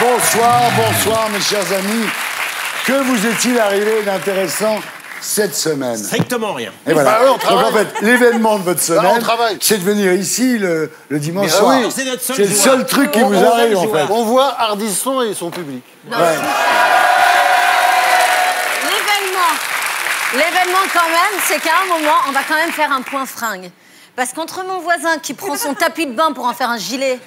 Bonsoir mes chers amis. Que vous est-il arrivé d'intéressant cette semaine? Strictement rien. Et voilà. Bah, donc en fait, l'événement de votre semaine, c'est de venir ici le dimanche soir. Oui. C'est notre seul C'est le seul truc qui vous arrive en fait. On voit Ardisson et son public. Ouais. L'événement quand même, c'est qu'à un moment, on va quand même faire un point fringue. Parce qu'entre mon voisin qui prend son tapis de bain pour en faire un gilet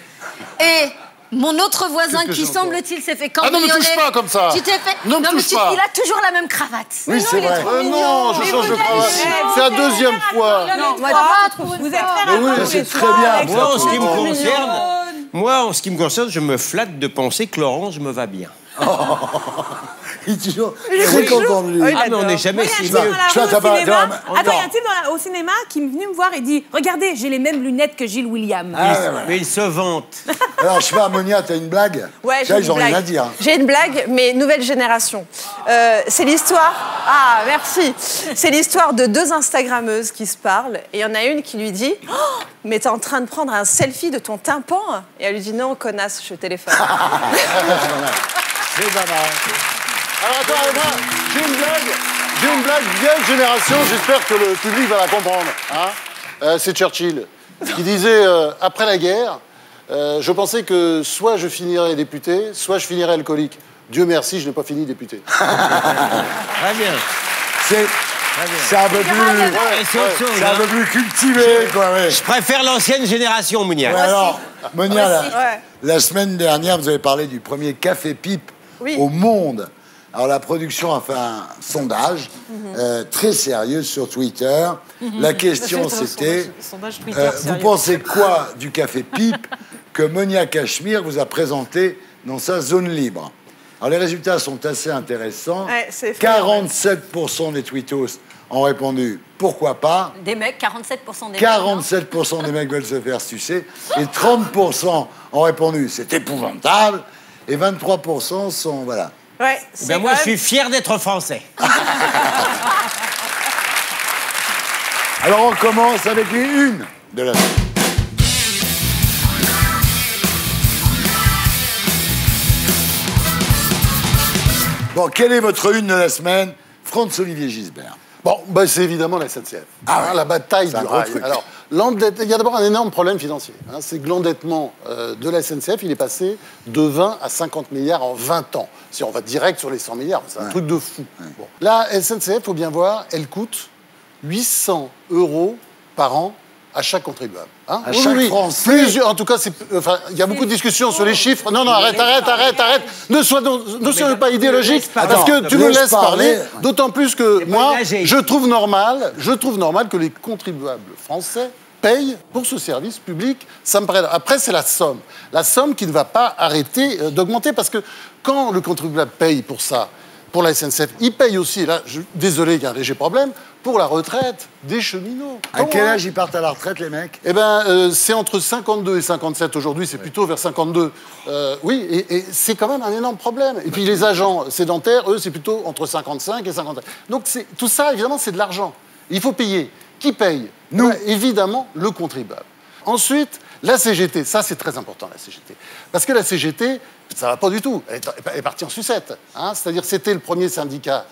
et mon autre voisin qui, semble-t-il, s'est fait cambrioler... Ah non, me touche pas comme ça. Tu t'es fait... Non, me touche pas. Il a toujours la même cravate. Oui, c'est vrai. Non, je change de cravate. C'est la deuxième fois. Non, Vous êtes frères. Oui, c'est très bien. Moi, en ce qui me concerne, je me flatte de penser que Laurence me va bien. Il est toujours très content de lui. Ah, mais on n'est jamais si Attends, mieux. il y a un type au cinéma qui est venu me voir et dit « Regardez, j'ai les mêmes lunettes que Gilles William. Mais il se vante. Alors, je sais pas, Monia, t'as une blague? Ouais, Ça, j'ai ils ont une rien à blague. dire. J'ai une blague, mais nouvelle génération. C'est l'histoire... Ah, merci. C'est l'histoire de deux Instagrammeuses qui se parlent. Et il y en a une qui lui dit « Oh, mais t'es en train de prendre un selfie de ton tympan ?» Et elle lui dit « Non, connasse, je téléphone. » C'est pas mal. Alors attends, moi, j'ai une blague vieille génération, j'espère que le public va la comprendre. Hein. C'est Churchill qui disait, après la guerre, je pensais que soit je finirais député, soit je finirais alcoolique. Dieu merci, je n'ai pas fini député. Très bien. C'est un peu plus... C'est un peu plus cultivé, quoi, ouais. Je préfère l'ancienne génération, Monia. Ouais, alors, Monia, la semaine dernière, vous avez parlé du premier café pipe au monde. Alors, la production a fait un sondage très sérieux sur Twitter. La question, c'était... vous pensez quoi du café pipe que Monia Cachemire vous a présenté dans sa zone libre? Alors, les résultats sont assez intéressants. Ouais, 47% des tweetos ont répondu « Pourquoi pas ?» Des mecs, 47% des 47% des mecs veulent se faire sucer. Et 30% ont répondu « C'est épouvantable ». Et 23% sont... Voilà. Ouais, Ben moi, je suis fier d'être français. Alors, on commence avec les unes de la semaine. Bon, quelle est votre une de la semaine? Franz-Olivier Gisbert. Bon, bah, c'est évidemment la SNCF. Ah ouais. La bataille C'est un du gros rail. truc. Alors, il y a d'abord un énorme problème financier. Hein, c'est que l'endettement de la SNCF, il est passé de 20 à 50 milliards en 20 ans. Si on va direct sur les 100 milliards, c'est un truc de fou. Bon. La SNCF, faut bien voir, elle coûte 800 € par an à chaque contribuable. Hein? À chaque Français. En tout cas, il y a beaucoup de discussions sur les chiffres. Non, arrête. Ne soyons pas idéologiques, parce que tu me laisses parler. D'autant plus que moi, je trouve normal que les contribuables français payent pour ce service public. Ça me paraît... Après, c'est la somme qui ne va pas arrêter d'augmenter, parce que quand le contribuable paye pour ça, pour la SNCF, il paye aussi, là, désolé, il y a un léger problème, pour la retraite des cheminots. À quel âge ils partent à la retraite, les mecs? Eh bien, c'est entre 52 et 57 aujourd'hui, c'est plutôt vers 52. Oui, et c'est quand même un énorme problème. Et puis les agents sédentaires, eux, c'est plutôt entre 55 et 55. Donc tout ça, évidemment, c'est de l'argent. Il faut payer. Qui paye? Nous. Évidemment, le contribuable. Ensuite, la CGT, ça c'est très important, la CGT. Parce que la CGT, ça ne va pas du tout. Elle est partie en sucette. Hein. C'est-à-dire que c'était le premier syndicat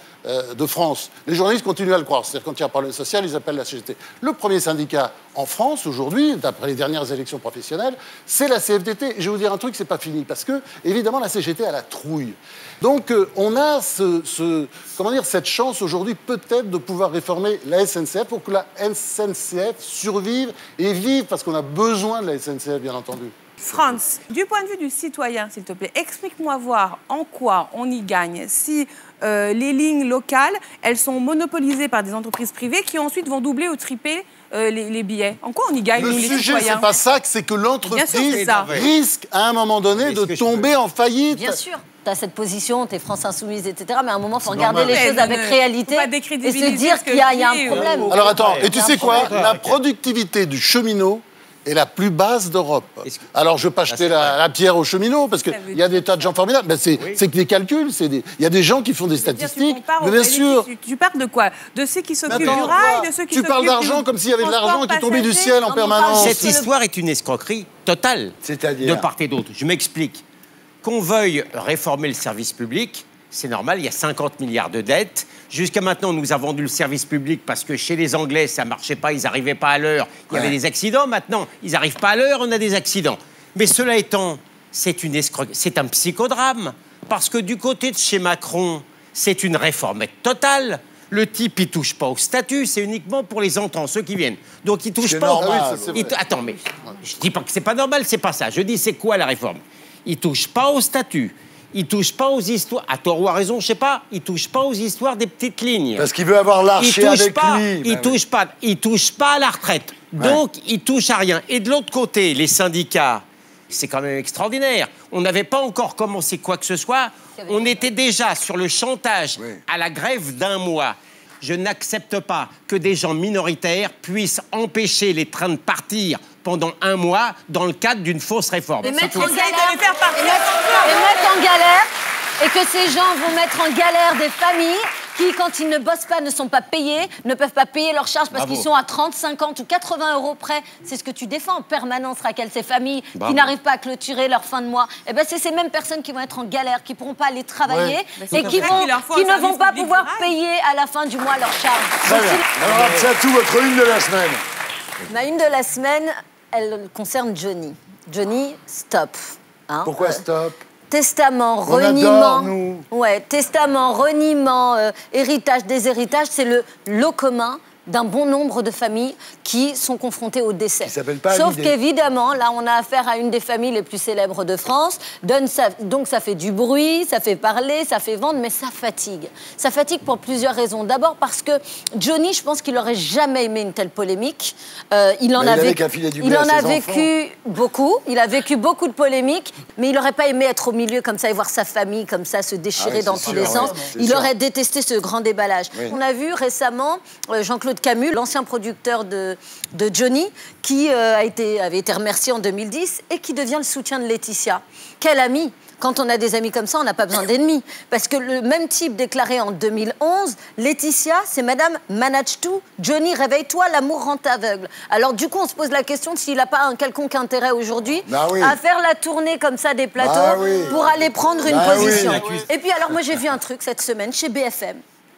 de France. Les journalistes continuent à le croire. C'est-à-dire quand il y a un problème social, ils appellent la CGT. Le premier syndicat en France, aujourd'hui, d'après les dernières élections professionnelles, c'est la CFDT. Et je vais vous dire un truc, c'est pas fini. Parce que, évidemment, la CGT a la trouille. Donc, on a cette chance aujourd'hui, peut-être, de pouvoir réformer la SNCF pour que la SNCF survive et vive, parce qu'on a besoin de la SNCF, bien entendu. Franz, du point de vue du citoyen, s'il te plaît, explique-moi voir en quoi on y gagne si les lignes locales, elles sont monopolisées par des entreprises privées qui ensuite vont doubler ou tripler les billets. En quoi on y gagne, nous, les citoyens? Le sujet, c'est pas ça, c'est que l'entreprise risque, à un moment donné, de tomber en faillite. Bien sûr. Tu as cette position, tu es France Insoumise, etc. Mais à un moment, il faut regarder les choses avec réalité et se dire qu'il y a un problème. Alors attends, et tu sais quoi? La productivité du cheminot est la plus basse d'Europe. Alors, je ne veux pas jeter la pierre aux cheminots, parce qu'il y a des tas de gens formidables. Ben, c'est que des calculs, il y a des gens qui font des statistiques. Mais bien sûr. Tu parles de quoi? De ceux qui s'occupent du rail, de ceux qui s'occupent... Tu parles d'argent comme s'il y avait de l'argent qui tombait du ciel en permanence. Cette histoire est une escroquerie totale. C'est-à-dire de part et d'autre. Je m'explique. qu'on veuille réformer le service public, c'est normal, il y a 50 milliards de dettes. Jusqu'à maintenant, on nous a vendu le service public parce que chez les Anglais, ça ne marchait pas, ils n'arrivaient pas à l'heure, il y avait des accidents. Maintenant, ils n'arrivent pas à l'heure, on a des accidents. Mais cela étant, c'est un psychodrame. Parce que du côté de chez Macron, c'est une réformette totale. Le type, il ne touche pas au statut, c'est uniquement pour les entrants, ceux qui viennent. Donc, il ne touche pas normal, Attends, mais je ne dis pas que ce n'est pas normal, c'est pas ça. Je dis, c'est quoi la réforme? Il ne touche pas au statut. Il ne touche pas aux histoires. À tort ou à raison, je ne sais pas. Il ne touche pas aux histoires des petites lignes. Parce qu'il veut avoir l'archer avec lui. Il ne touche pas à la retraite. Donc, il ne touche à rien. Et de l'autre côté, les syndicats, c'est quand même extraordinaire. On n'avait pas encore commencé quoi que ce soit. On était déjà sur le chantage à la grève d'1 mois. Je n'accepte pas que des gens minoritaires puissent empêcher les trains de partir pendant 1 mois dans le cadre d'une fausse réforme. Et mettre en galère, et que ces gens vont mettre en galère des familles qui, quand ils ne bossent pas, ne sont pas payés, ne peuvent pas payer leurs charges parce qu'ils sont à 30, 50 ou 80 € près. C'est ce que tu défends en permanence, Raquel, ces familles qui n'arrivent pas à clôturer leur fin de mois. Et ben, c'est ces mêmes personnes qui vont être en galère, qui ne pourront pas aller travailler et qui ne vont pas pouvoir payer à la fin du mois leurs charges. Très bien. Alors, c'est tout votre une de la semaine. Ma une de la semaine, elle concerne Johnny. Johnny, stop. Hein, pourquoi stop? Testament, on reniement. Adore, nous. Ouais, testament, reniement, héritage, déshéritage, c'est le lot commun d'un bon nombre de familles qui sont confrontées au décès. Sauf qu'évidemment, là, on a affaire à une des familles les plus célèbres de France. Donc, ça fait du bruit, ça fait parler, ça fait vendre, mais ça fatigue. Ça fatigue pour plusieurs raisons. D'abord parce que Johnny, je pense qu'il n'aurait jamais aimé une telle polémique. Il en a vécu beaucoup. Il a vécu beaucoup de polémiques, mais il n'aurait pas aimé être au milieu comme ça et voir sa famille comme ça se déchirer dans tous les sens. Il aurait détesté ce grand déballage. On a vu récemment Jean-Claude Camus, l'ancien producteur de Johnny, qui avait été remercié en 2010 et qui devient le soutien de Laetitia. Quel ami! Quand on a des amis comme ça, on n'a pas besoin d'ennemis. Parce que le même type déclaré en 2011, Laetitia, c'est Madame manage tout, Johnny, réveille-toi, l'amour rend aveugle. Alors du coup, on se pose la question de s'il n'a pas un quelconque intérêt aujourd'hui à faire la tournée comme ça des plateaux pour aller prendre une position. Et puis alors, moi j'ai vu un truc cette semaine chez BFM.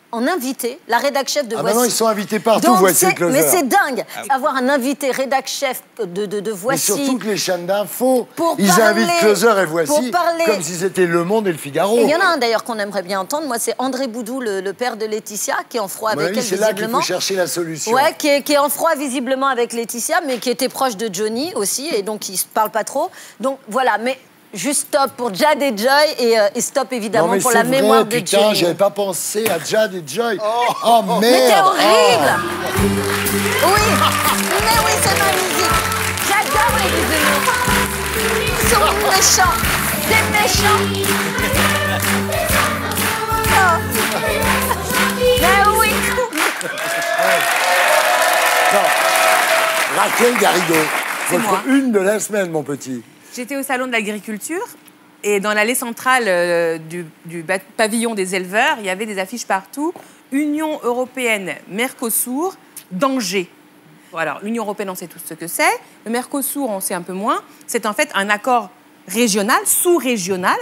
En invité, la rédac-chef de Voici. Maintenant, ils sont invités partout, Voici Closer. Mais c'est dingue, avoir un invité rédac-chef de Voici. Mais surtout que les chaînes d'infos, ils invitent Closer et Voici comme si c'était Le Monde et Le Figaro. Il y en a un d'ailleurs qu'on aimerait bien entendre, moi c'est André Boudou, le père de Laetitia, qui est en froid avec elle visiblement. C'est là qu'il faut chercher la solution. Ouais, qui est en froid visiblement avec Laetitia, mais qui était proche de Johnny aussi, et donc ils ne se parlent pas trop. Donc voilà, mais... Juste stop pour Jad et Joy et stop évidemment pour la mémoire de Johnny. Putain, j'avais pas pensé à Jad et Joy. Oh merde! Mais t'es horrible! Oui, mais oui, c'est ma musique. J'adore les bisounours. Ils sont méchants, des méchants. Oh. Mais oui. Non. Raquel Garrido, votre une de la semaine, mon petit. J'étais au salon de l'agriculture et dans l'allée centrale du pavillon des éleveurs, il y avait des affiches partout. Union européenne, Mercosur, danger. Alors, l'Union européenne, on sait tous ce que c'est. Le Mercosur, on sait un peu moins. C'est en fait un accord régional, sous-régional,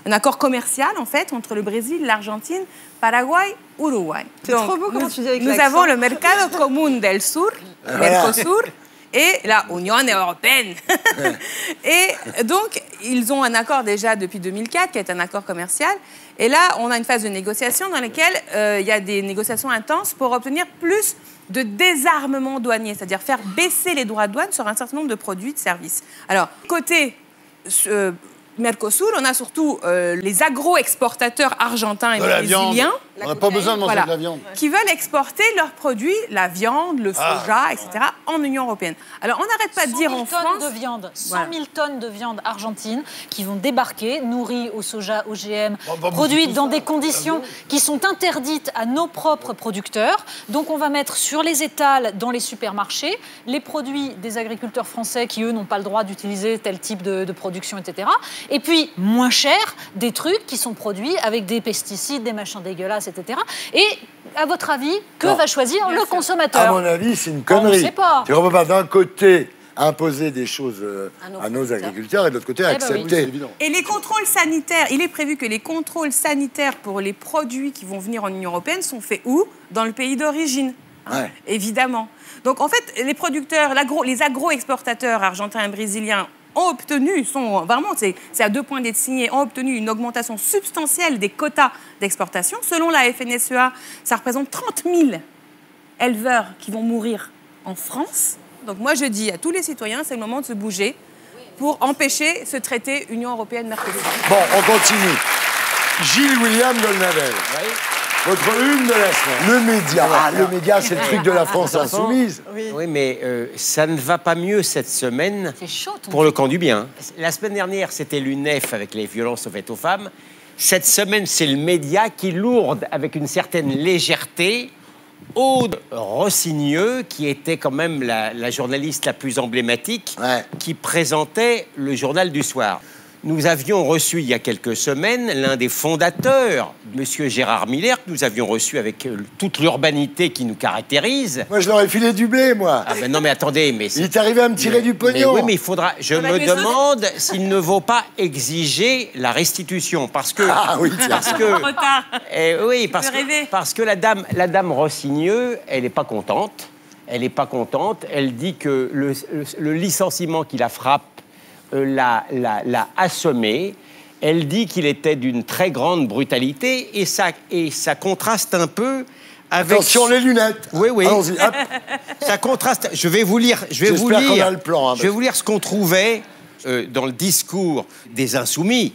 un accord commercial, en fait, entre le Brésil, l'Argentine, Paraguay, Uruguay. C'est trop beau comment tu dis avec l'accent. Nous avons le Mercado Común del Sur, Mercosur, et la Union européenne. Et donc, ils ont un accord déjà depuis 2004, qui est un accord commercial. Et là, on a une phase de négociation dans laquelle il y a des négociations intenses pour obtenir plus de désarmement douanier, c'est-à-dire faire baisser les droits de douane sur un certain nombre de produits, de services. Alors, côté Mercosur, on a surtout les agro-exportateurs argentins et brésiliens. On n'a pas besoin de manger de la viande. Qui veulent exporter leurs produits, la viande, le soja, etc., en Union européenne. Alors, on n'arrête pas de dire en France... 100 000 tonnes de viande, 100 000 tonnes de viande argentine qui vont débarquer, nourries au soja, OGM, produites dans des conditions qui sont interdites à nos propres producteurs. Donc, on va mettre sur les étals dans les supermarchés les produits des agriculteurs français qui, eux, n'ont pas le droit d'utiliser tel type de production, etc. Et puis, moins cher, des trucs qui sont produits avec des pesticides, des machins dégueulasses, etc. Et, à votre avis, que va choisir le consommateur? À mon avis, c'est une connerie. On ne sait pas. Tu comprends pas, d'un côté, imposer des choses à nos agriculteurs et de l'autre côté accepter. Et les contrôles sanitaires, il est prévu que les contrôles sanitaires pour les produits qui vont venir en Union européenne sont faits où? Dans le pays d'origine, évidemment. Donc en fait, les producteurs, les agro-exportateurs argentins et brésiliens ont obtenu, c'est à 2 points d'être signé, ont obtenu une augmentation substantielle des quotas d'exportation. Selon la FNSEA, ça représente 30 000 éleveurs qui vont mourir en France. Donc moi je dis à tous les citoyens, c'est le moment de se bouger pour empêcher ce traité Union européenne-Mercosur. Bon, on continue. Gilles William Golnadel. Oui. Votre une de la semaine. Le média. Le média, c'est le truc de la France insoumise. Oui, mais ça ne va pas mieux cette semaine pour le camp du bien. La semaine dernière, c'était l'UNEF avec les violences faites aux femmes. Cette semaine, c'est le média qui lourde avec une certaine légèreté Aude Rossigneux, qui était quand même la journaliste la plus emblématique, qui présentait le journal du soir. Nous avions reçu il y a quelques semaines l'un des fondateurs, M. Gérard Miller, que nous avions reçu avec toute l'urbanité qui nous caractérise. Moi, je leur ai filé du blé, moi. Ah ben non, mais attendez, mais... Il est arrivé à me tirer du pognon. Oui, mais il faudra... Je me demande s'il ne vaut pas exiger la restitution, parce que... Ah oui, parce que... oui, parce que la dame Rossigneux, elle n'est pas contente. Elle n'est pas contente. Elle dit que le licenciement qui la frappe l'a assommé. Elle dit qu'il était d'une très grande brutalité et ça contraste un peu avec... Attention les lunettes. Oui. Allons-y, hop. Ça contraste. Je vais vous lire ce qu'on trouvait dans le discours des Insoumis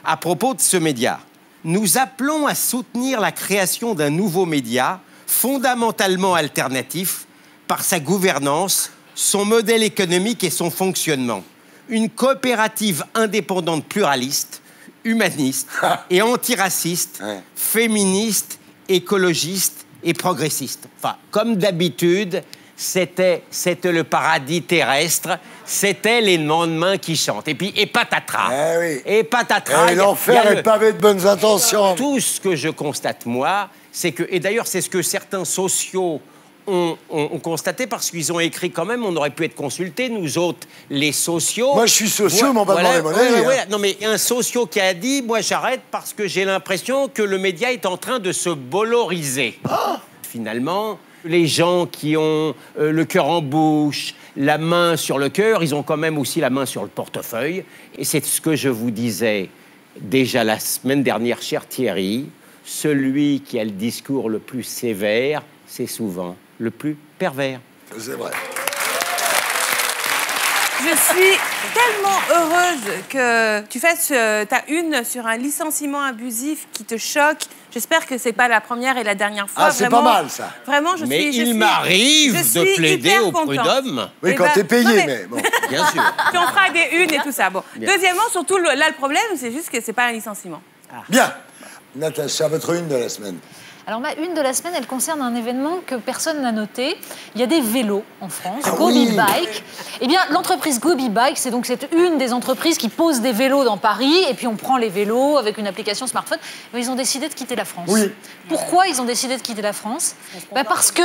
à propos de ce média. Nous appelons à soutenir la création d'un nouveau média fondamentalement alternatif par sa gouvernance, son modèle économique et son fonctionnement. Une coopérative indépendante pluraliste, humaniste et antiraciste, féministe, écologiste et progressiste. Enfin, comme d'habitude, c'était le paradis terrestre, c'était les lendemains qui chantent. Et puis, et patatras. Et patatras. Et l'enfer est pavé de bonnes intentions. Tout ce que je constate, moi, c'est que... Et d'ailleurs, c'est ce que certains sociaux ont constaté, parce qu'ils ont écrit quand même, on aurait pu être consultés, nous autres, les sociaux. Moi, je suis socio, mais on va demander monnaie. Non, mais il y a un socio qui a dit, moi, j'arrête parce que j'ai l'impression que le média est en train de se boloriser. Finalement, les gens qui ont le cœur en bouche, la main sur le cœur, ils ont quand même aussi la main sur le portefeuille. Et c'est ce que je vous disais déjà la semaine dernière, cher Thierry, celui qui a le discours le plus sévère, c'est souvent le plus pervers. C'est vrai. Je suis tellement heureuse que tu fasses ta une sur un licenciement abusif qui te choque. J'espère que c'est pas la première et la dernière fois. Ah, c'est pas mal, ça. Vraiment, il m'arrive de plaider au prud'homme. Oui, quand t'es payé, mais bon. Bien sûr. Puis on fera des unes et tout ça. Bon. Deuxièmement, surtout, là, le problème, c'est juste que c'est pas un licenciement. Bien. Natacha, votre une de la semaine. Alors ma une de la semaine, elle concerne un événement que personne n'a noté. Il y a des vélos en France, Gobi Bike. Eh bien, l'entreprise Gobi Bike, c'est une des entreprises qui pose des vélos dans Paris, et puis on prend les vélos avec une application smartphone. Mais ils ont décidé de quitter la France. Oui. Pourquoi ils ont décidé de quitter la France ? Parce que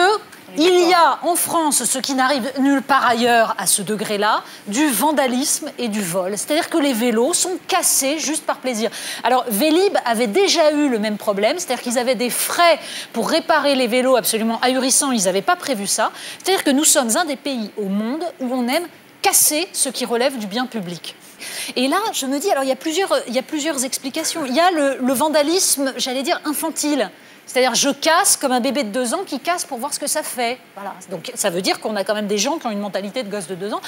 il y a en France, ce qui n'arrive nulle part ailleurs à ce degré-là, du vandalisme et du vol. C'est-à-dire que les vélos sont cassés juste par plaisir. Alors, Vélib avait déjà eu le même problème, c'est-à-dire qu'ils avaient des frais pour réparer les vélos absolument ahurissants, ils n'avaient pas prévu ça. C'est-à-dire que nous sommes un des pays au monde où on aime casser ce qui relève du bien public. Et là, je me dis, alors il y a plusieurs explications. Il y a le vandalisme, j'allais dire, infantile. C'est-à-dire, je casse comme un bébé de 2 ans qui casse pour voir ce que ça fait. Voilà. Donc, ça veut dire qu'on a quand même des gens qui ont une mentalité de gosse de 2 ans,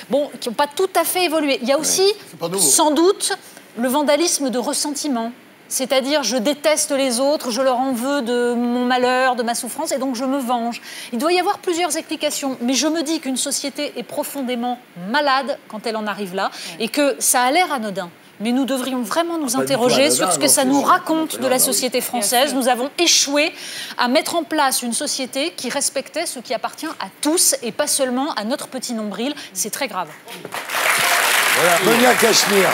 bon, qui n'ont pas tout à fait évolué. Il y a aussi, sans doute, le vandalisme de ressentiment. C'est-à-dire, je déteste les autres, je leur en veux de mon malheur, de ma souffrance, et donc je me venge. Il doit y avoir plusieurs explications, mais je me dis qu'une société est profondément malade quand elle en arrive là, et que ça a l'air anodin. Mais nous devrions vraiment nous interroger sur ce que ça nous raconte de la société française. Nous avons échoué à mettre en place une société qui respectait ce qui appartient à tous et pas seulement à notre petit nombril. C'est très grave. Voilà, Monia Cachemire.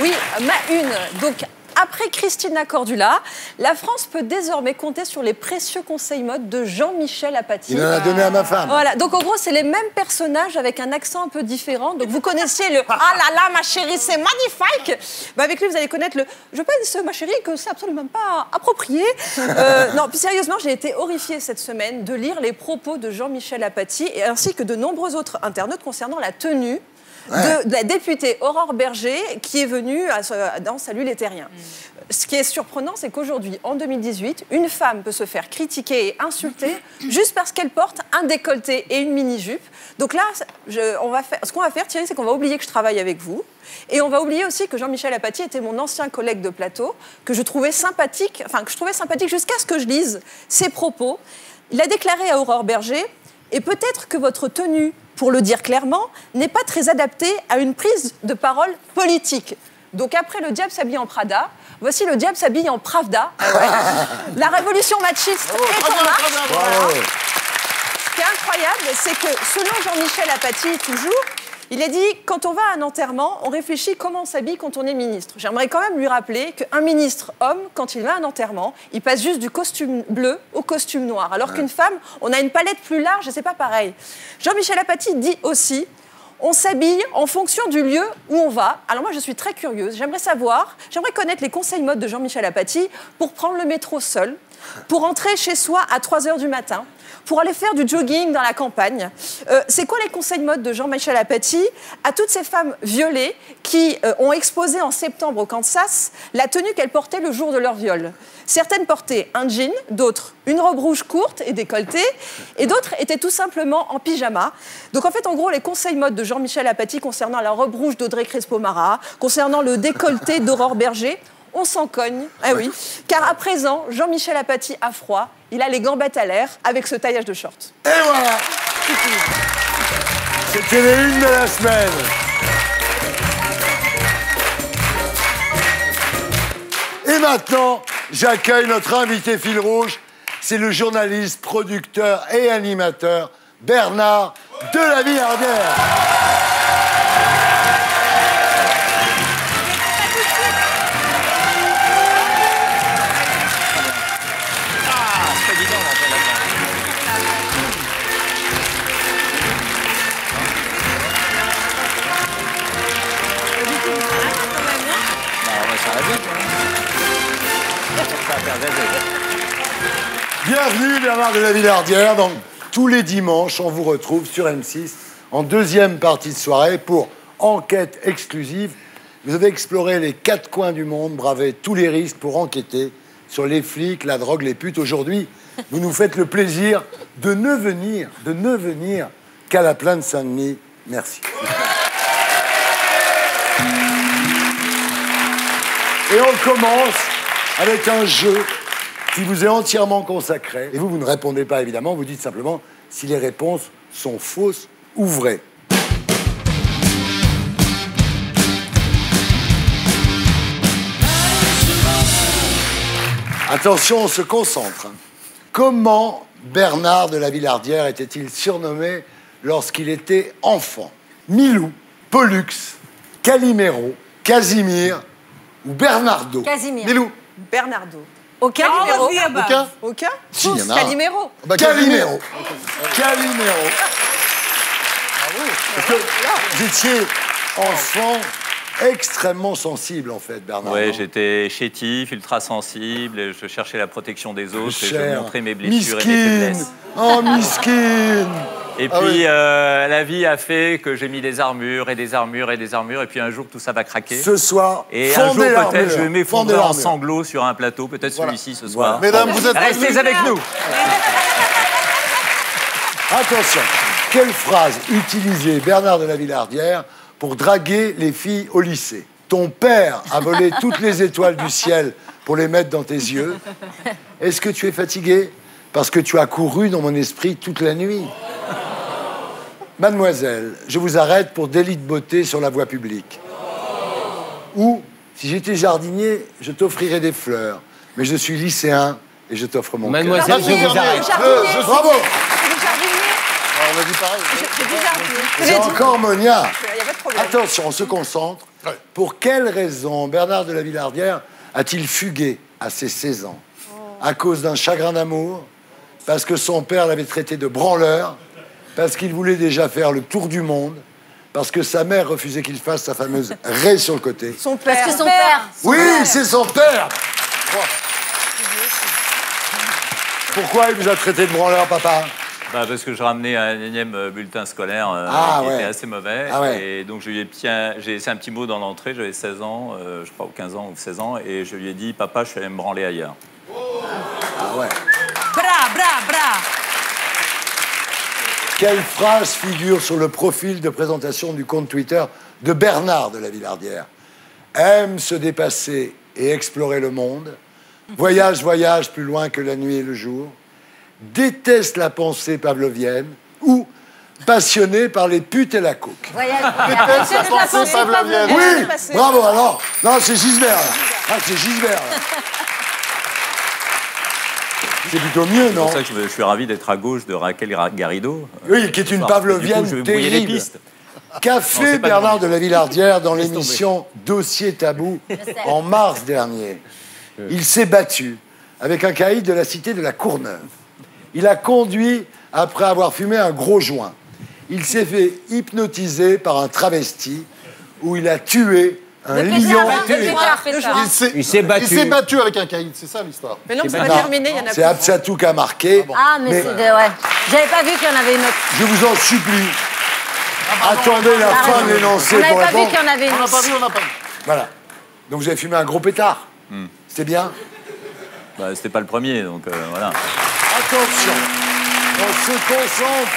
Oui, ma une. Donc, Après Christina Cordula, la France peut désormais compter sur les précieux conseils mode de Jean-Michel Apathy. Il en a donné à ma femme. Voilà, donc en gros, c'est les mêmes personnages avec un accent un peu différent. Donc vous connaissiez le « Ah là là, ma chérie, c'est magnifique !» Avec lui, vous allez connaître le « Je pense, ma chérie, que c'est absolument pas approprié. » Non, plus sérieusement, j'ai été horrifiée cette semaine de lire les propos de Jean-Michel Apathy ainsi que de nombreux autres internautes concernant la tenue de la députée Aurore Berger qui est venue dans Salut les Terriens. Ce qui est surprenant, c'est qu'aujourd'hui, en 2018, une femme peut se faire critiquer et insulter juste parce qu'elle porte un décolleté et une mini-jupe. Donc là, ce qu'on va faire, Thierry, c'est qu'on va oublier que je travaille avec vous. Et on va oublier aussi que Jean-Michel Apathy était mon ancien collègue de plateau, que je trouvais sympathique, jusqu'à ce que je lise ses propos. Il a déclaré à Aurore Berger, et peut-être que votre tenue, pour le dire clairement, n'est pas très adaptée à une prise de parole politique. Donc après le diable s'habille en Prada, voici le diable s'habille en Pravda. La révolution machiste est en marche. Ce qui est incroyable, c'est que selon Jean-Michel Apathy, toujours, il a dit, quand on va à un enterrement, on réfléchit comment on s'habille quand on est ministre. J'aimerais quand même lui rappeler qu'un ministre homme, quand il va à un enterrement, il passe juste du costume bleu au costume noir. Alors qu'une femme, on a une palette plus large et c'est pas pareil. Jean-Michel Apathy dit aussi, on s'habille en fonction du lieu où on va. Alors moi, je suis très curieuse. J'aimerais connaître les conseils mode de Jean-Michel Apathy pour prendre le métro seul, pour rentrer chez soi à 3h du matin, pour aller faire du jogging dans la campagne. C'est quoi les conseils mode de Jean-Michel Apathy à toutes ces femmes violées qui ont exposé en septembre au Kansas la tenue qu'elles portaient le jour de leur viol? Certaines portaient un jean, d'autres une robe rouge courte et décolletée, et d'autres étaient tout simplement en pyjama. Donc en fait, en gros, les conseils mode de Jean-Michel Apathy concernant la robe rouge d'Audrey Crespo-Mara, concernant le décolleté d'Aurore Berger, on s'en cogne, oui, car à présent, Jean-Michel Apathy a froid, il a les gambettes à l'air avec ce taillage de short. Et voilà. C'était les unes de la semaine. Et maintenant, j'accueille notre invité fil rouge, c'est le journaliste, producteur et animateur Bernard de la Villardière. Bienvenue Bernard de la Villardière. Donc, tous les dimanches, on vous retrouve sur M6 en deuxième partie de soirée pour Enquête exclusive. Vous avez exploré les 4 coins du monde, bravé tous les risques pour enquêter sur les flics, la drogue, les putes. Aujourd'hui, vous nous faites le plaisir de ne venir qu'à la Plaine Saint-Denis. Merci. Et on commence avec un jeu qui vous est entièrement consacré. Et vous ne répondez pas, évidemment. Vous dites simplement si les réponses sont fausses ou vraies. Attention, on se concentre. Comment Bernard de la Villardière était-il surnommé lorsqu'il était enfant? Milou, Pollux, Calimero, Casimir ou Bernardo? Casimir. Milou. Bernardo. Aucun numéro. Aucun. Si, il y en a. Calimero. Calimero. Calimero. Parce que vous étiez enfant extrêmement sensible, en fait, Bernard. Oui, j'étais chétif, ultra sensible, je cherchais la protection des autres, et je montrais mes blessures et mes faiblesses. Oh, miskin. Et puis, la vie a fait que j'ai mis des armures et des armures et des armures, et puis un jour, tout ça va craquer. Ce soir, et un jour, peut-être, je vais m'effondrer en sanglots sur un plateau, peut-être celui-ci ce soir. Mesdames, vous êtes... Restez avec nous. Attention, quelle phrase utilisait Bernard de la Villardière pour draguer les filles au lycée? Ton père a volé toutes les étoiles du ciel pour les mettre dans tes yeux. Est-ce que tu es fatigué? Parce que tu as couru dans mon esprit toute la nuit. Mademoiselle, je vous arrête pour délit de beauté sur la voie publique. Ou, si j'étais jardinier, je t'offrirais des fleurs. Mais je suis lycéen et je t'offre mon cœur. Mademoiselle, je vous arrête. Bravo. On a dit pareil. C'est encore Monia. Attention, on se concentre. Pour quelle raison Bernard de la Villardière a-t-il fugué à ses 16 ans à cause d'un chagrin d'amour, parce que son père l'avait traité de branleur, parce qu'il voulait déjà faire le tour du monde, parce que sa mère refusait qu'il fasse sa fameuse raie sur le côté. Son père. Parce que son père. Oui, c'est son père. Pourquoi il vous a traité de branleur, papa? Parce que je ramenais un énième bulletin scolaire qui était assez mauvais. Et donc, j'ai laissé un petit mot dans l'entrée. J'avais 16 ans, je crois, ou 15 ans, ou 16 ans. Et je lui ai dit, papa, je suis allé me branler ailleurs. Ah ouais. Bra. Quelle phrase figure sur le profil de présentation du compte Twitter de Bernard de la Villardière? Aime se dépasser et explorer le monde. Voyage plus loin que la nuit et le jour. Déteste la pensée pavlovienne. Ou passionné par les putes et la coke. Déteste la pensée pavlovienne. Oui, bravo, alors. Non, c'est Gisbert. Ah, c'est Gisbert. C'est plutôt mieux, non? C'est pour ça que je suis ravi d'être à gauche de Raquel Garrido. Oui, qui est une pavlovienne terrible. Café Bernard de la Villardière dans l'émission Dossier tabou en mars dernier. Il s'est battu avec un caïd de la cité de la Courneuve. Il a conduit après avoir fumé un gros joint. Il s'est fait hypnotiser par un travesti où il a tué un lion. Il s'est battu avec un caïd, c'est ça l'histoire. Mais non, c'est pas terminé, il y en a plus. C'est Absatou qui a marqué. Ah, mais c'est... Ouais. J'avais pas vu qu'il y en avait une autre. Je vous en supplie. Attendez la fin de l'énoncé pour répondre. On n'avait pas vu qu'il y en avait une autre. On n'a pas vu. Voilà. Donc vous avez fumé un gros pétard. C'était bien? C'était pas le premier, donc voilà. Attention, on se concentre.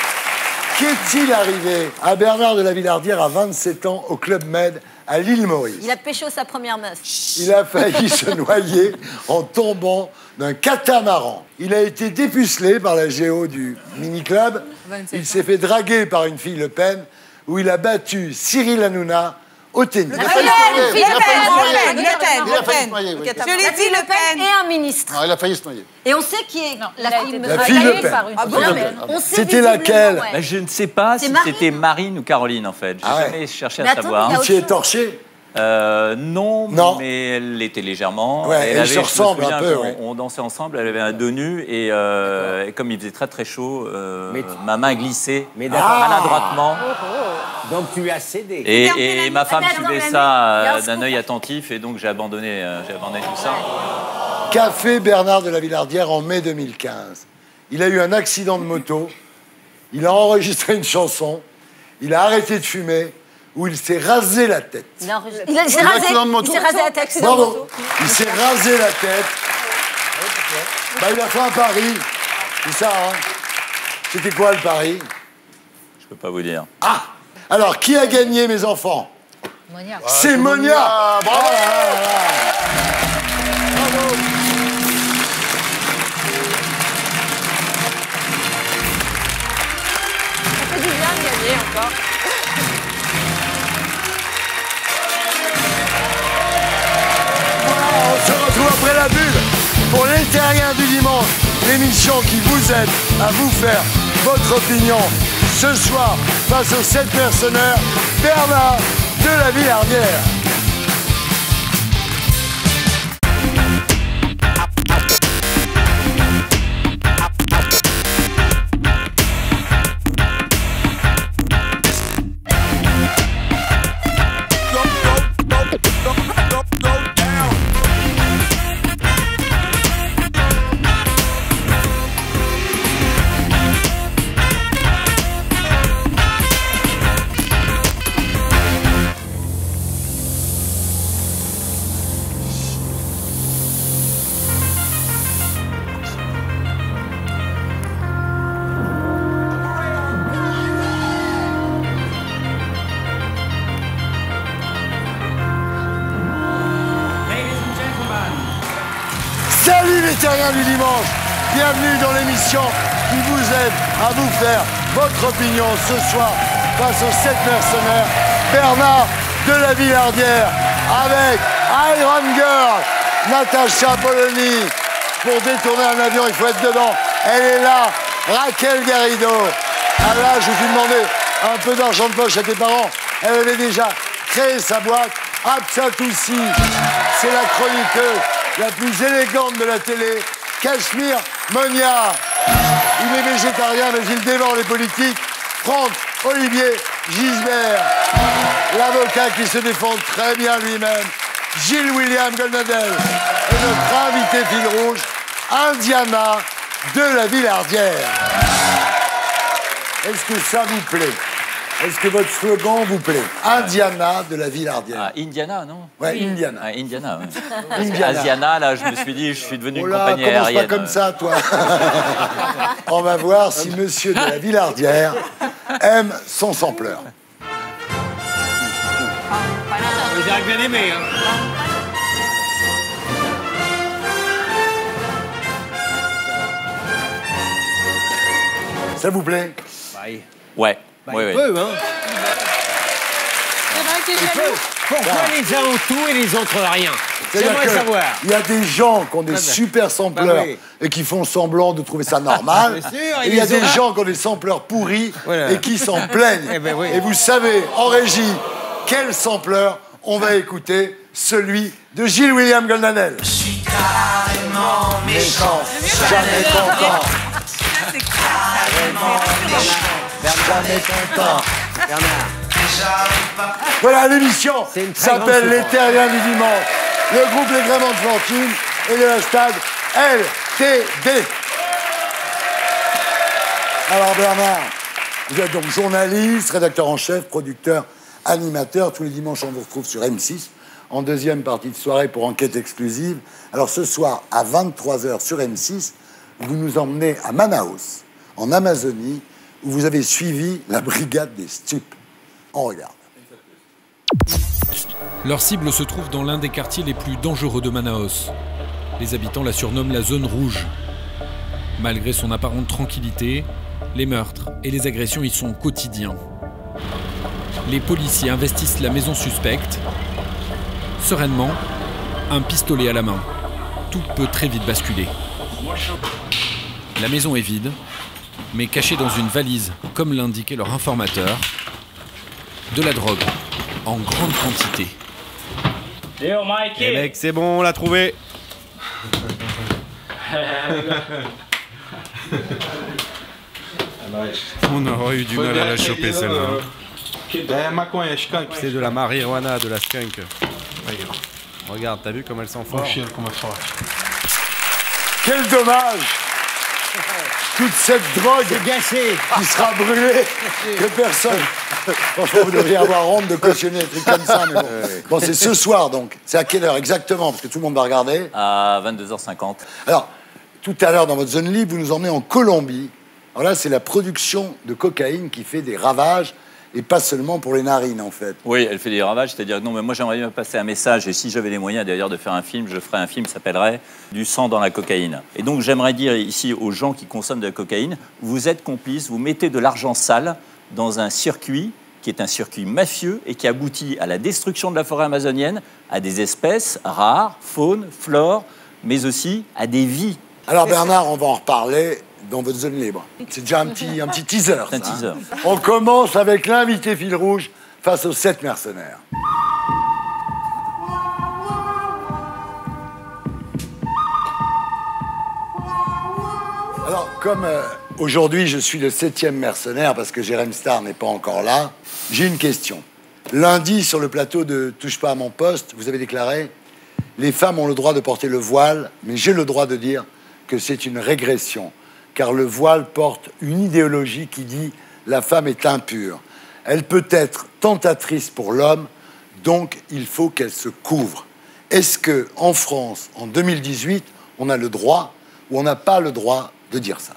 Qu'est-il arrivé à Bernard de la Villardière à 27 ans au Club Med à l'île Maurice? Il a pécho sa première meuf. Il a failli se noyer en tombant d'un catamaran. Il a été dépucelé par la géo du mini-club. Il s'est fait draguer par une fille Le Pen où il a battu Cyril Hanouna au tennis. Le Pen. Je l'ai dit, Le Pen et un ministre. Non, il a failli se noyer. Et on sait qui est la fille Le Pen. Ah bon, c'était laquelle? Je ne sais pas si c'était Marine ou Caroline, en fait. J'ai jamais cherché à savoir. Il s'y est torché? Non, mais elle était légèrement. Ouais, elle se ressemble un peu. On dansait ensemble, elle avait un dos nu et comme il faisait très chaud, ma main glissait maladroitement. Donc tu as cédé. Et ma femme suivait ça d'un œil attentif et donc j'ai abandonné tout ça. Café Bernard de la Villardière en mai 2015. Il a eu un accident de moto, il a enregistré une chanson, il a arrêté de fumer, où il s'est rasé la tête. Il s'est rasé la tête. Bravo. Il s'est rasé la tête. Il a fait un pari. C'est ça, hein? C'était quoi le pari? Je peux pas vous dire. Ah! Alors, qui a gagné, mes enfants? Monia. C'est Monia. Bravo. Ça fait du bien de gagner encore. On se retrouve après la bulle pour les terriens du dimanche, l'émission qui vous aide à vous faire votre opinion. Ce soir, face aux 7 mercenaires, Bernard de la Villardière. Salut les terriens du dimanche, bienvenue dans l'émission qui vous aide à vous faire votre opinion ce soir face aux 7 mercenaires. Bernard de la Villardière avec Iron Girl, Natacha Polony. Pour détourner un avion, il faut être dedans. Elle est là, Raquel Garrido. À l'âge où tu demandais un peu d'argent de poche à tes parents, elle avait déjà créé sa boîte. Absatoussi, c'est la chroniqueuse la plus élégante de la télé, Cachemire Monia. Il est végétarien, mais il dévore les politiques. Franck Olivier Gisbert, l'avocat qui se défend très bien lui-même, Gilles William Goldnadel, et notre invité fil rouge, Indiana de la Villardière. Est-ce que ça vous plaît? Est-ce que votre slogan vous plaît? Indiana de la Villardière. Ah, Indiana, non? Ouais, Indiana. Ah, Indiana, ouais. Indiana. Asiana, là, je me suis dit, je suis devenu une compagnie commence aérienne. Pas comme ça, toi. On va voir si monsieur de la Villardière aime son sampleur. Vous avez bien aimé, hein? Ça vous plaît? Ouais. Bah, il peut, hein. Il peut. Pourquoi les uns ont tout et les autres rien? J'aimerais savoir. Il y a des gens qui ont des super sampleurs et qui font semblant de trouver ça normal. Et il y a des gens qui ont des sampleurs pourris et qui s'en plaignent. Et vous savez, en régie, quel sampleur on va écouter? Celui de Gilles William Goldnadel. Je suis carrément méchant, jamais content. C'est carrément méchant. Jamais content. Bernard. Voilà, l'émission s'appelle Les Terriens du Dimanche. Le groupe Les Gréments de Fantine et le hashtag LTD. Alors Bernard, vous êtes donc journaliste, rédacteur en chef, producteur, animateur. Tous les dimanches, on vous retrouve sur M6 en deuxième partie de soirée pour Enquête exclusive. Alors ce soir, à 23h sur M6, vous nous emmenez à Manaus, en Amazonie, où vous avez suivi la brigade des stupes. On regarde. Leur cible se trouve dans l'un des quartiers les plus dangereux de Manaus. Les habitants la surnomment la zone rouge. Malgré son apparente tranquillité, les meurtres et les agressions y sont quotidiens. Les policiers investissent la maison suspecte. Sereinement, un pistolet à la main. Tout peut très vite basculer. La maison est vide, mais cachée dans une valise, comme l'indiquait leur informateur, de la drogue, en grande quantité. Eh mec, c'est bon, on l'a trouvé. On aurait eu du mal à la choper celle-là. C'est de la marijuana, de la skunk. Regarde, t'as vu comme elle sent fort? Quel dommage! Toute cette drogue qui sera brûlée, que personne... Franchement, vous devriez avoir honte de cautionner des trucs comme ça, mais bon. Bon, c'est ce soir, donc. C'est à quelle heure exactement? Parce que tout le monde va regarder. À 22h50. Alors, tout à l'heure, dans votre zone libre, vous nous emmenez en Colombie. Alors là, c'est la production de cocaïne qui fait des ravages, et pas seulement pour les narines, en fait. Oui, elle fait des ravages, c'est-à-dire que non, mais moi j'aimerais bien passer un message, et si j'avais les moyens d'ailleurs de faire un film, je ferais un film qui s'appellerait « Du sang dans la cocaïne ». Et donc j'aimerais dire ici aux gens qui consomment de la cocaïne, vous êtes complices, vous mettez de l'argent sale dans un circuit qui est un circuit mafieux et qui aboutit à la destruction de la forêt amazonienne, à des espèces rares, faune, flore, mais aussi à des vies. Alors Bernard, on va en reparler dans votre zone libre. C'est déjà un petit teaser. C'est un teaser. On commence avec l'invité fil rouge face aux 7 mercenaires. Alors, comme aujourd'hui je suis le 7e mercenaire parce que Jérém Starr n'est pas encore là, j'ai une question. Lundi, sur le plateau de Touche pas à mon poste, vous avez déclaré « Les femmes ont le droit de porter le voile, mais j'ai le droit de dire que c'est une régression. » Car le voile porte une idéologie qui dit « la femme est impure ». Elle peut être tentatrice pour l'homme, donc il faut qu'elle se couvre. Est-ce qu'en France, en 2018, on a le droit ou on n'a pas le droit de dire ça?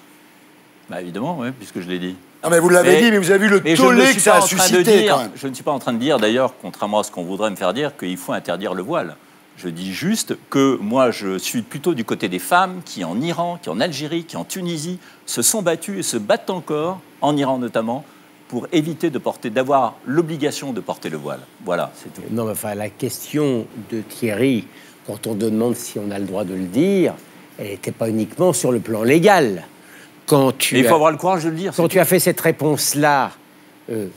Bah évidemment, oui, puisque je l'ai dit. Non, mais vous l'avez dit, mais vous avez vu le tollé que ça a suscité quand même. Je ne suis pas en train de dire, d'ailleurs, contrairement à ce qu'on voudrait me faire dire, qu'il faut interdire le voile. Je dis juste que moi, je suis plutôt du côté des femmes qui, en Iran, qui en Algérie, qui en Tunisie, se sont battues et se battent encore, en Iran notamment, pour éviter d'avoir l'obligation de porter le voile. Voilà, c'est tout. Non, mais enfin, la question de Thierry, quand on demande si on a le droit de le dire, elle n'était pas uniquement sur le plan légal. Mais il faut avoir le courage de le dire. Quand tu as fait cette réponse-là,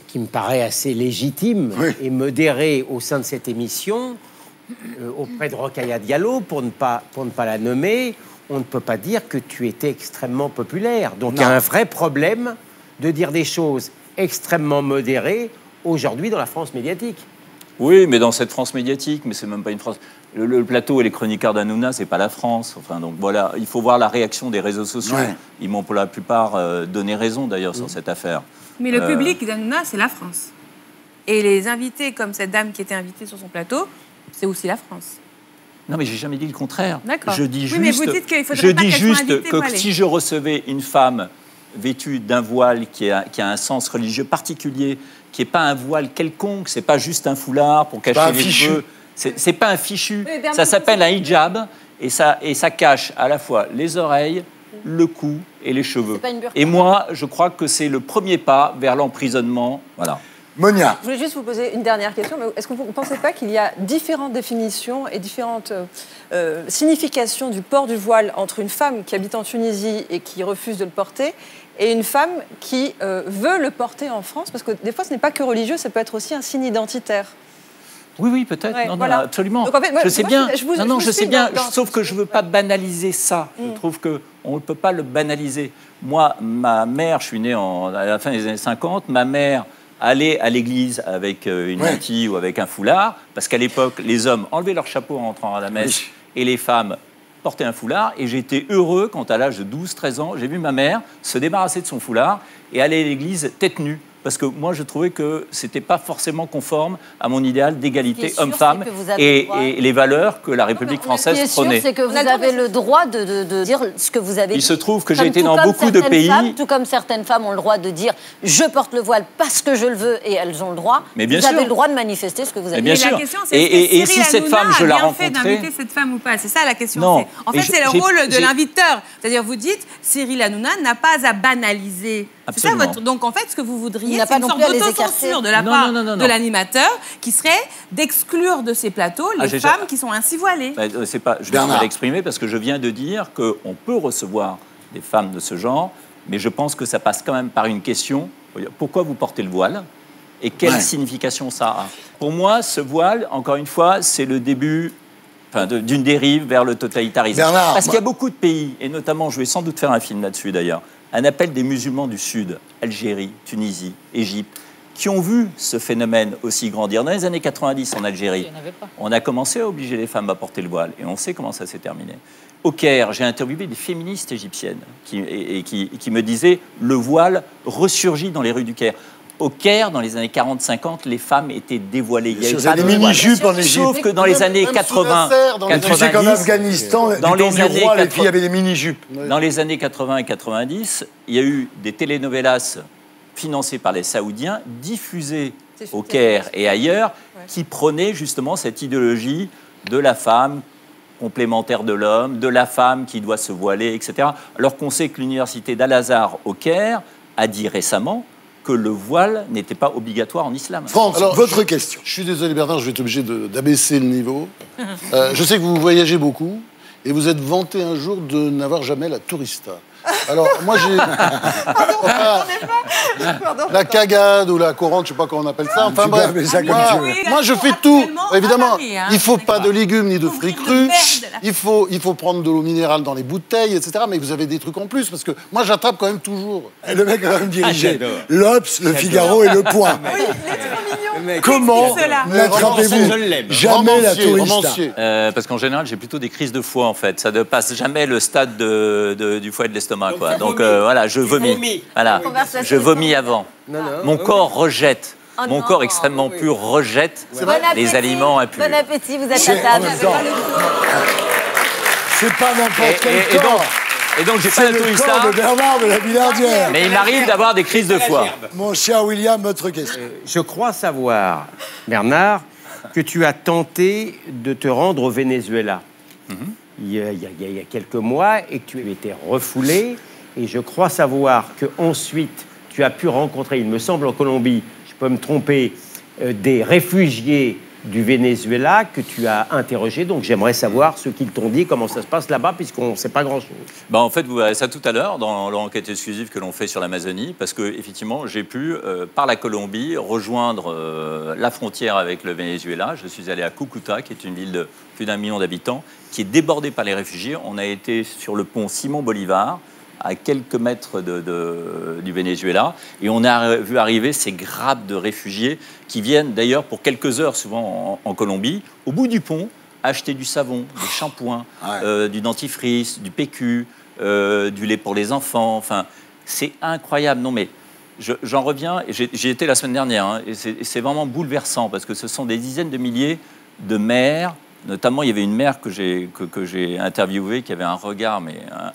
qui me paraît assez légitime et modérée au sein de cette émission, auprès de Rokhaya Diallo, pour ne pas la nommer, on ne peut pas dire que tu étais extrêmement populaire. Donc il y a un vrai problème de dire des choses extrêmement modérées aujourd'hui dans la France médiatique. Oui, mais dans cette France médiatique, mais c'est même pas une France. Le plateau et les chroniqueurs d'Hanouna, c'est pas la France. Enfin, donc voilà, il faut voir la réaction des réseaux sociaux. Ouais. Ils m'ont pour la plupart donné raison d'ailleurs sur cette affaire. Mais le public d'Hanouna, c'est la France. Et les invités, comme cette dame qui était invitée sur son plateau, c'est aussi la France. Non, mais j'ai jamais dit le contraire. D'accord. Je dis mais vous dites qu'il faudrait pas que si je recevais une femme vêtue d'un voile qui a un sens religieux particulier, qui n'est pas un voile quelconque, c'est pas juste un foulard pour cacher les cheveux, c'est pas un fichu, ça s'appelle un hijab et ça cache à la fois les oreilles, le cou et les cheveux. Et moi, je crois que c'est le premier pas vers l'emprisonnement. Voilà. Monia. Je voulais juste vous poser une dernière question. Est-ce que vous ne pensez pas qu'il y a différentes définitions et différentes significations du port du voile entre une femme qui habite en Tunisie et qui refuse de le porter et une femme qui veut le porter en France? Parce que des fois, ce n'est pas que religieux, ça peut être aussi un signe identitaire. Oui, peut-être. Ouais, non, voilà. absolument. Donc, en fait, je sais bien. Je sais bien. Sauf que je ne veux pas banaliser ça. Je trouve qu'on ne peut pas le banaliser. Moi, ma mère, je suis né à la fin des années 50. Ma mère allait à l'église avec une mantille ou avec un foulard, parce qu'à l'époque, les hommes enlevaient leur chapeau en rentrant à la messe et les femmes portaient un foulard. Et j'étais heureux quand, à l'âge de 12-13 ans, j'ai vu ma mère se débarrasser de son foulard et aller à l'église tête nue. Parce que moi, je trouvais que ce n'était pas forcément conforme à mon idéal d'égalité homme-femme et les valeurs que la République française prenait. C'est que vous avez le droit de dire ce que vous avez dit. Il se trouve que j'ai été dans beaucoup de pays... tout comme certaines femmes ont le droit de dire « je porte le voile parce que je le veux » et elles ont le droit. Mais bien vous avez le droit de manifester ce que vous avez dit. Bien sûr. La question, c'est et si cette femme, je la rencontrais... d'inviter cette femme ou pas? C'est ça la question. Non. En fait, c'est le rôle de l'inviteur. C'est-à-dire, vous dites, Cyril Hanouna n'a pas à banaliser. C'est ça votre... Donc, en fait, ce que vous voudriez, c'est une sorte d'autocensure de la part de l'animateur qui serait d'exclure de ces plateaux les femmes qui sont ainsi voilées. C'est pas... Je vais mal l'exprimer parce que je viens de dire qu'on peut recevoir des femmes de ce genre, mais je pense que ça passe quand même par une question. Pourquoi vous portez le voile? Et quelle signification ça a? Pour moi, ce voile, encore une fois, c'est le début... d'une dérive vers le totalitarisme. Parce qu'il y a beaucoup de pays, et notamment, je vais sans doute faire un film là-dessus d'ailleurs, un appel des musulmans du Sud, Algérie, Tunisie, Égypte, qui ont vu ce phénomène aussi grandir. Dans les années 90 en Algérie, on a commencé à obliger les femmes à porter le voile, et on sait comment ça s'est terminé. Au Caire, j'ai interviewé des féministes égyptiennes qui me disaient « le voile ressurgit dans les rues du Caire ». Au Caire, dans les années 40-50, les femmes étaient dévoilées. Il y avait des mini-jupes en Égypte. Sauf que dans les années 80, tu sais qu'en Afghanistan, les filles avaient des mini-jupes. Dans les années 80 et 90, il y a eu des telenovelas financées par les Saoudiens, diffusées au Caire et ailleurs, qui prônaient justement cette idéologie de la femme complémentaire de l'homme, de la femme qui doit se voiler, etc. Alors qu'on sait que l'université d'Al-Azhar au Caire a dit récemment que le voile n'était pas obligatoire en islam. France, alors, votre question. Je suis désolé Bernard, je vais être obligé d'abaisser le niveau. Je sais que vous voyagez beaucoup et vous êtes vanté un jour de n'avoir jamais la tourista. Alors, moi, j'ai... la cagade ou la corante, je ne sais pas comment on appelle ça. Enfin bref, moi, je fais tout. Évidemment, il ne faut pas de légumes ni de fruits crus. Il faut prendre de l'eau minérale dans les bouteilles, etc. Mais vous avez des trucs en plus, parce que moi, j'attrape quand même toujours. Et le mec a quand même dirigé l'Obs, le Figaro et le Point. Oui, il est trop mignon. Comment n'attrapez-vous jamais la tourista? Parce qu'en général, j'ai plutôt des crises de foie, en fait. Ça ne passe jamais le stade du foie et de l'estomac. Donc voilà, je vomis. Voilà, je vomis avant. Mon corps rejette. Mon corps extrêmement pur rejette les aliments impurs. Bon appétit, vous êtes à table. C'est pas n'importe quel corps. Et donc j'ai pas la tourista. C'est le corps de Bernard de la Billardière. Mais il m'arrive d'avoir des crises de foie. Mon cher William, votre question. Je crois savoir, Bernard, que tu as tenté de te rendre au Venezuela. Il y a quelques mois et que tu as été refoulé. Et je crois savoir qu'ensuite, tu as pu rencontrer, il me semble en Colombie, je peux me tromper, des réfugiés du Venezuela que tu as interrogé. Donc j'aimerais savoir ce qu'ils t'ont dit, comment ça se passe là-bas, puisqu'on ne sait pas grand-chose. Bah, en fait, vous verrez ça tout à l'heure dans l'enquête exclusive que l'on fait sur l'Amazonie, parce qu'effectivement, j'ai pu, par la Colombie, rejoindre la frontière avec le Venezuela. Je suis allé à Cúcuta, qui est une ville de plus d'1 million d'habitants, qui est débordée par les réfugiés. On a été sur le pont Simon Bolivar, à quelques mètres du Venezuela, et on a vu arriver ces grappes de réfugiés qui viennent d'ailleurs pour quelques heures, souvent en Colombie, au bout du pont, acheter du savon, des shampoings, du dentifrice, du PQ, du lait pour les enfants. Enfin, c'est incroyable. Non, mais j'en reviens, j'y étais la semaine dernière, hein, et c'est vraiment bouleversant, parce que ce sont des dizaines de milliers de mères. Notamment, il y avait une mère que j'ai interviewée qui avait un regard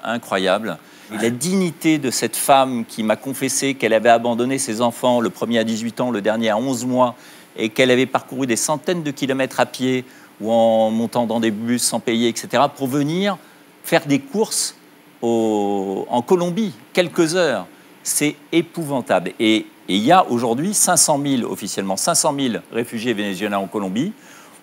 incroyable. Et la dignité de cette femme qui m'a confessé qu'elle avait abandonné ses enfants, le premier à 18 ans, le dernier à 11 mois, et qu'elle avait parcouru des centaines de kilomètres à pied ou en montant dans des bus sans payer, etc., pour venir faire des courses en Colombie, quelques heures. C'est épouvantable. Et il y a aujourd'hui 500 000, officiellement 500 000 réfugiés vénézuéliens en Colombie.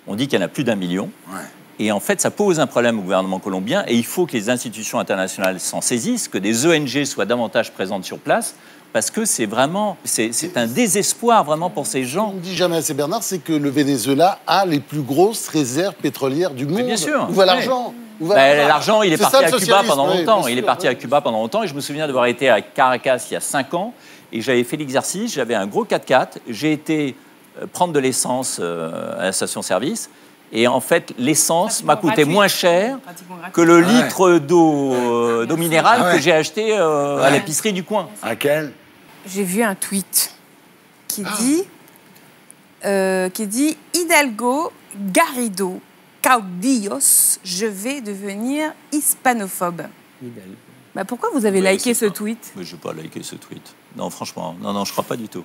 On dit qu'il y en a plus d'1 million. Ouais. Et en fait, ça pose un problème au gouvernement colombien. Et il faut que les institutions internationales s'en saisissent, que des ONG soient davantage présentes sur place, parce que c'est vraiment, c'est un désespoir vraiment pour ces gens. On ne dit jamais assez, Bernard, c'est que le Venezuela a les plus grosses réserves pétrolières du monde. Mais bien sûr. Où va l'argent ? L'argent, il est parti à Cuba pendant longtemps. Il est parti à Cuba pendant longtemps. Et je me souviens d'avoir été à Caracas il y a 5 ans. Et j'avais fait l'exercice. J'avais un gros 4x4. J'ai été prendre de l'essence à la station-service. Et en fait, l'essence m'a coûté moins cher que le litre d'eau minérale que j'ai acheté à l'épicerie du coin. À quel ? J'ai vu un tweet qui dit Hidalgo, Garrido, Caudillos, je vais devenir hispanophobe. Bah pourquoi vous avez liké ce tweet ? Mais je n'ai pas liké ce tweet. Non, franchement, non, je crois pas du tout.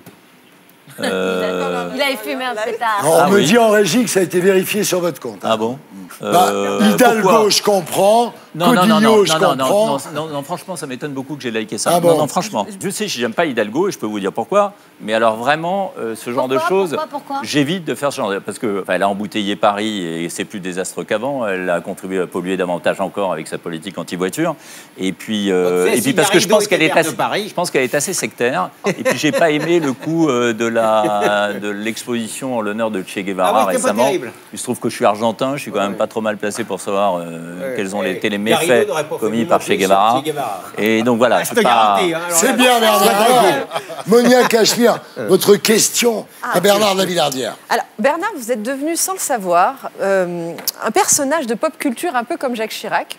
Il a fumé un pétard. On me dit en régie que ça a été vérifié sur votre compte. Ah bon Hidalgo, je comprends. Codillo, je comprends. Non, franchement, ça m'étonne beaucoup que j'ai liké ça. Non, franchement. Je sais, j'aime pas Hidalgo et je peux vous dire pourquoi. Mais alors vraiment, ce genre de choses, j'évite de faire ce genre de... Parce qu'elle a embouteillé Paris et c'est plus désastreux qu'avant. Elle a contribué à polluer davantage encore avec sa politique anti-voiture. Et puis parce que je pense qu'elle est assez sectaire. Et puis j'ai pas aimé le coup de l'exposition en l'honneur de Che Guevara récemment. Il se trouve que je suis argentin, je suis quand même pas trop mal placé pour savoir quels ont été les méfaits commis par Che Guevara. Et donc voilà, c'est bien, Bernard. Monia Cachemire, votre question à Bernard de la Villardière. Alors, Bernard, vous êtes devenu, sans le savoir, un personnage de pop culture un peu comme Jacques Chirac.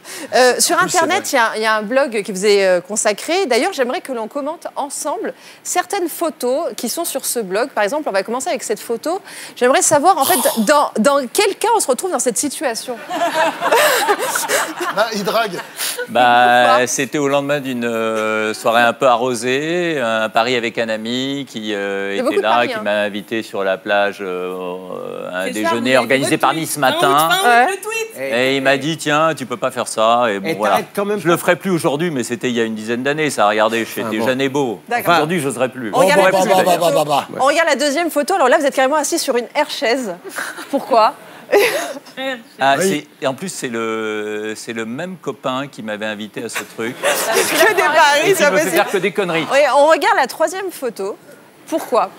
Sur Internet, il y a un blog qui vous est consacré. D'ailleurs, j'aimerais que l'on commente ensemble certaines photos qui sont sur ce blog. Par exemple, on va commencer avec cette photo. J'aimerais savoir, en fait, dans quel cas on se retrouve dans cette situation. Il drague. C'était au lendemain d'une soirée un peu arrosée, un pari avec un ami qui était là, qui m'a invité sur la plage à un déjeuner organisé par Nice ce matin. Et il m'a dit, tiens, tu peux pas faire ça. Et bon, voilà. Je le ferai plus aujourd'hui, mais c'était il y a une dizaine d'années. Ça, regardez, j'étais jeune et beau. Aujourd'hui, j'oserais plus. On regarde la deuxième photo. Alors là, vous êtes carrément assis sur une air-chaise. Pourquoi ? Et en plus, c'est le même copain qui m'avait invité à ce truc. Que des paris, ça me fait faire que des conneries. Oui, on regarde la troisième photo. Pourquoi ?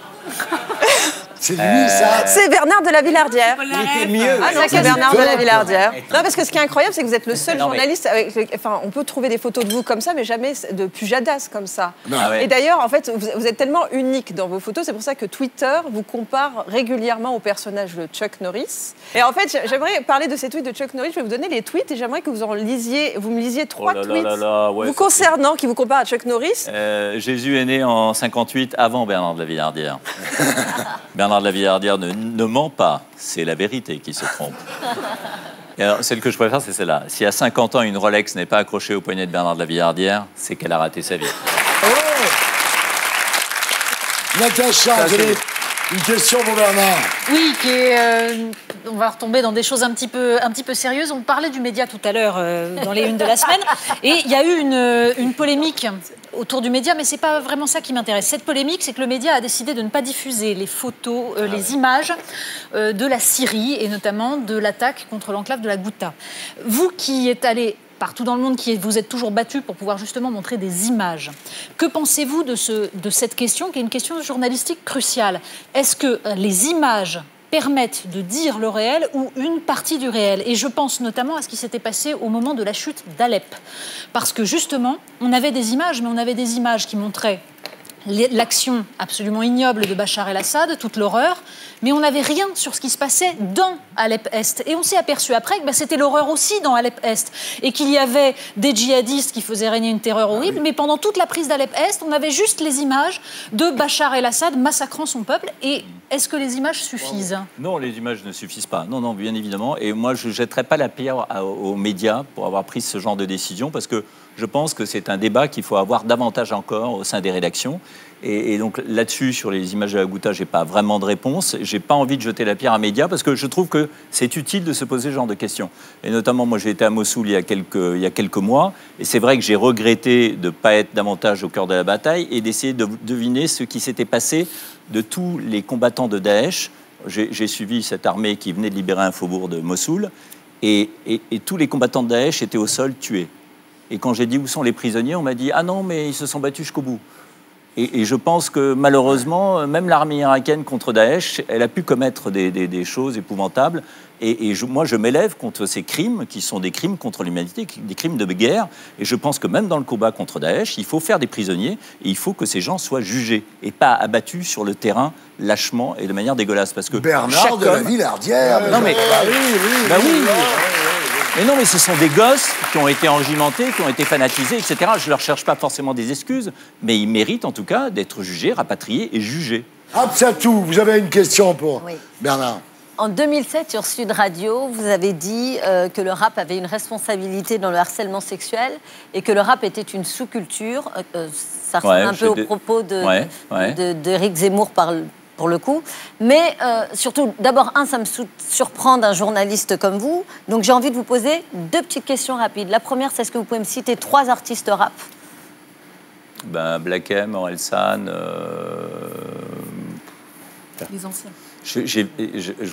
C'est lui, ça. C'est Bernard de la Villardière. Il était mieux. Ah non, c'est Bernard de la Villardière. Non, parce que ce qui est incroyable, c'est que vous êtes le seul journaliste avec... Enfin, on peut trouver des photos de vous comme ça, mais jamais de Pujadas comme ça. Et d'ailleurs, en fait, vous êtes tellement unique dans vos photos, c'est pour ça que Twitter vous compare régulièrement au personnage de Chuck Norris. Et en fait, j'aimerais parler de ces tweets de Chuck Norris. Je vais vous donner les tweets et j'aimerais que vous me lisiez 3 tweets vous concernant, qui vous comparent à Chuck Norris. Jésus est né en 58 avant Bernard de la Villardière. Bernard de la Villardière ne ment pas, c'est la vérité qui se trompe. Et alors, celle que je préfère, c'est celle-là. Si à 50 ans, une Rolex n'est pas accrochée au poignet de Bernard de la Villardière, c'est qu'elle a raté sa vie. Natacha, une question pour Bernard. Oui, on va retomber dans des choses un petit peu sérieuses. On parlait du média tout à l'heure dans les unes de la semaine. Et il y a eu une polémique autour du média, mais c'est pas vraiment ça qui m'intéresse. Cette polémique, c'est que le média a décidé de ne pas diffuser les photos, les images de la Syrie et notamment de l'attaque contre l'enclave de la Ghouta. Vous qui êtes allé partout dans le monde, qui vous êtes toujours battu pour pouvoir justement montrer des images. Que pensez-vous de cette question, qui est une question journalistique cruciale? Est-ce que les images permettent de dire le réel ou une partie du réel? Et je pense notamment à ce qui s'était passé au moment de la chute d'Alep. Parce que justement, on avait des images, mais on avait des images qui montraient l'action absolument ignoble de Bachar el-Assad, toute l'horreur, mais on n'avait rien sur ce qui se passait dans Alep-Est. Et on s'est aperçu après que c'était l'horreur aussi dans Alep-Est, et qu'il y avait des djihadistes qui faisaient régner une terreur horrible, mais pendant toute la prise d'Alep-Est, on avait juste les images de Bachar el-Assad massacrant son peuple. Et est-ce que les images suffisent? Non, les images ne suffisent pas. Non, non, bien évidemment. Et moi, je ne jetterai pas la pierre aux médias pour avoir pris ce genre de décision, parce que je pense que c'est un débat qu'il faut avoir davantage encore au sein des rédactions. Et donc là-dessus, sur les images de la Ghouta, je n'ai pas vraiment de réponse. Je n'ai pas envie de jeter la pierre à médias parce que je trouve que c'est utile de se poser ce genre de questions. Et notamment, moi, j'ai été à Mossoul il y a quelques mois. Et c'est vrai que j'ai regretté de ne pas être davantage au cœur de la bataille et d'essayer de deviner ce qui s'était passé de tous les combattants de Daesh. J'ai suivi cette armée qui venait de libérer un faubourg de Mossoul. Et tous les combattants de Daesh étaient au sol tués. Et quand j'ai dit où sont les prisonniers, on m'a dit « Ah non, mais ils se sont battus jusqu'au bout ». Et je pense que malheureusement, même l'armée irakienne contre Daesh, elle a pu commettre des choses épouvantables. Moi, je m'élève contre ces crimes qui sont des crimes contre l'humanité, des crimes de guerre. Et je pense que même dans le combat contre Daesh, il faut faire des prisonniers et il faut que ces gens soient jugés et pas abattus sur le terrain lâchement et de manière dégueulasse. Parce que Bernard de la Villardière. Non mais oui. Mais non, mais ce sont des gosses qui ont été enregimentés, qui ont été fanatisés, etc. Je ne leur cherche pas forcément des excuses, mais ils méritent en tout cas d'être jugés, rapatriés et jugés. Absatou, vous avez une question pour Bernard. En 2007, sur Sud Radio, vous avez dit que le rap avait une responsabilité dans le harcèlement sexuel et que le rap était une sous-culture. Ça ressemble un peu au propos d'Éric Zemmour pour le coup. Mais surtout, d'abord, ça me surprend d'un journaliste comme vous. Donc j'ai envie de vous poser 2 petites questions rapides. La première, c'est est-ce que vous pouvez me citer 3 artistes rap? Black M, Orelsan... Les anciens. Je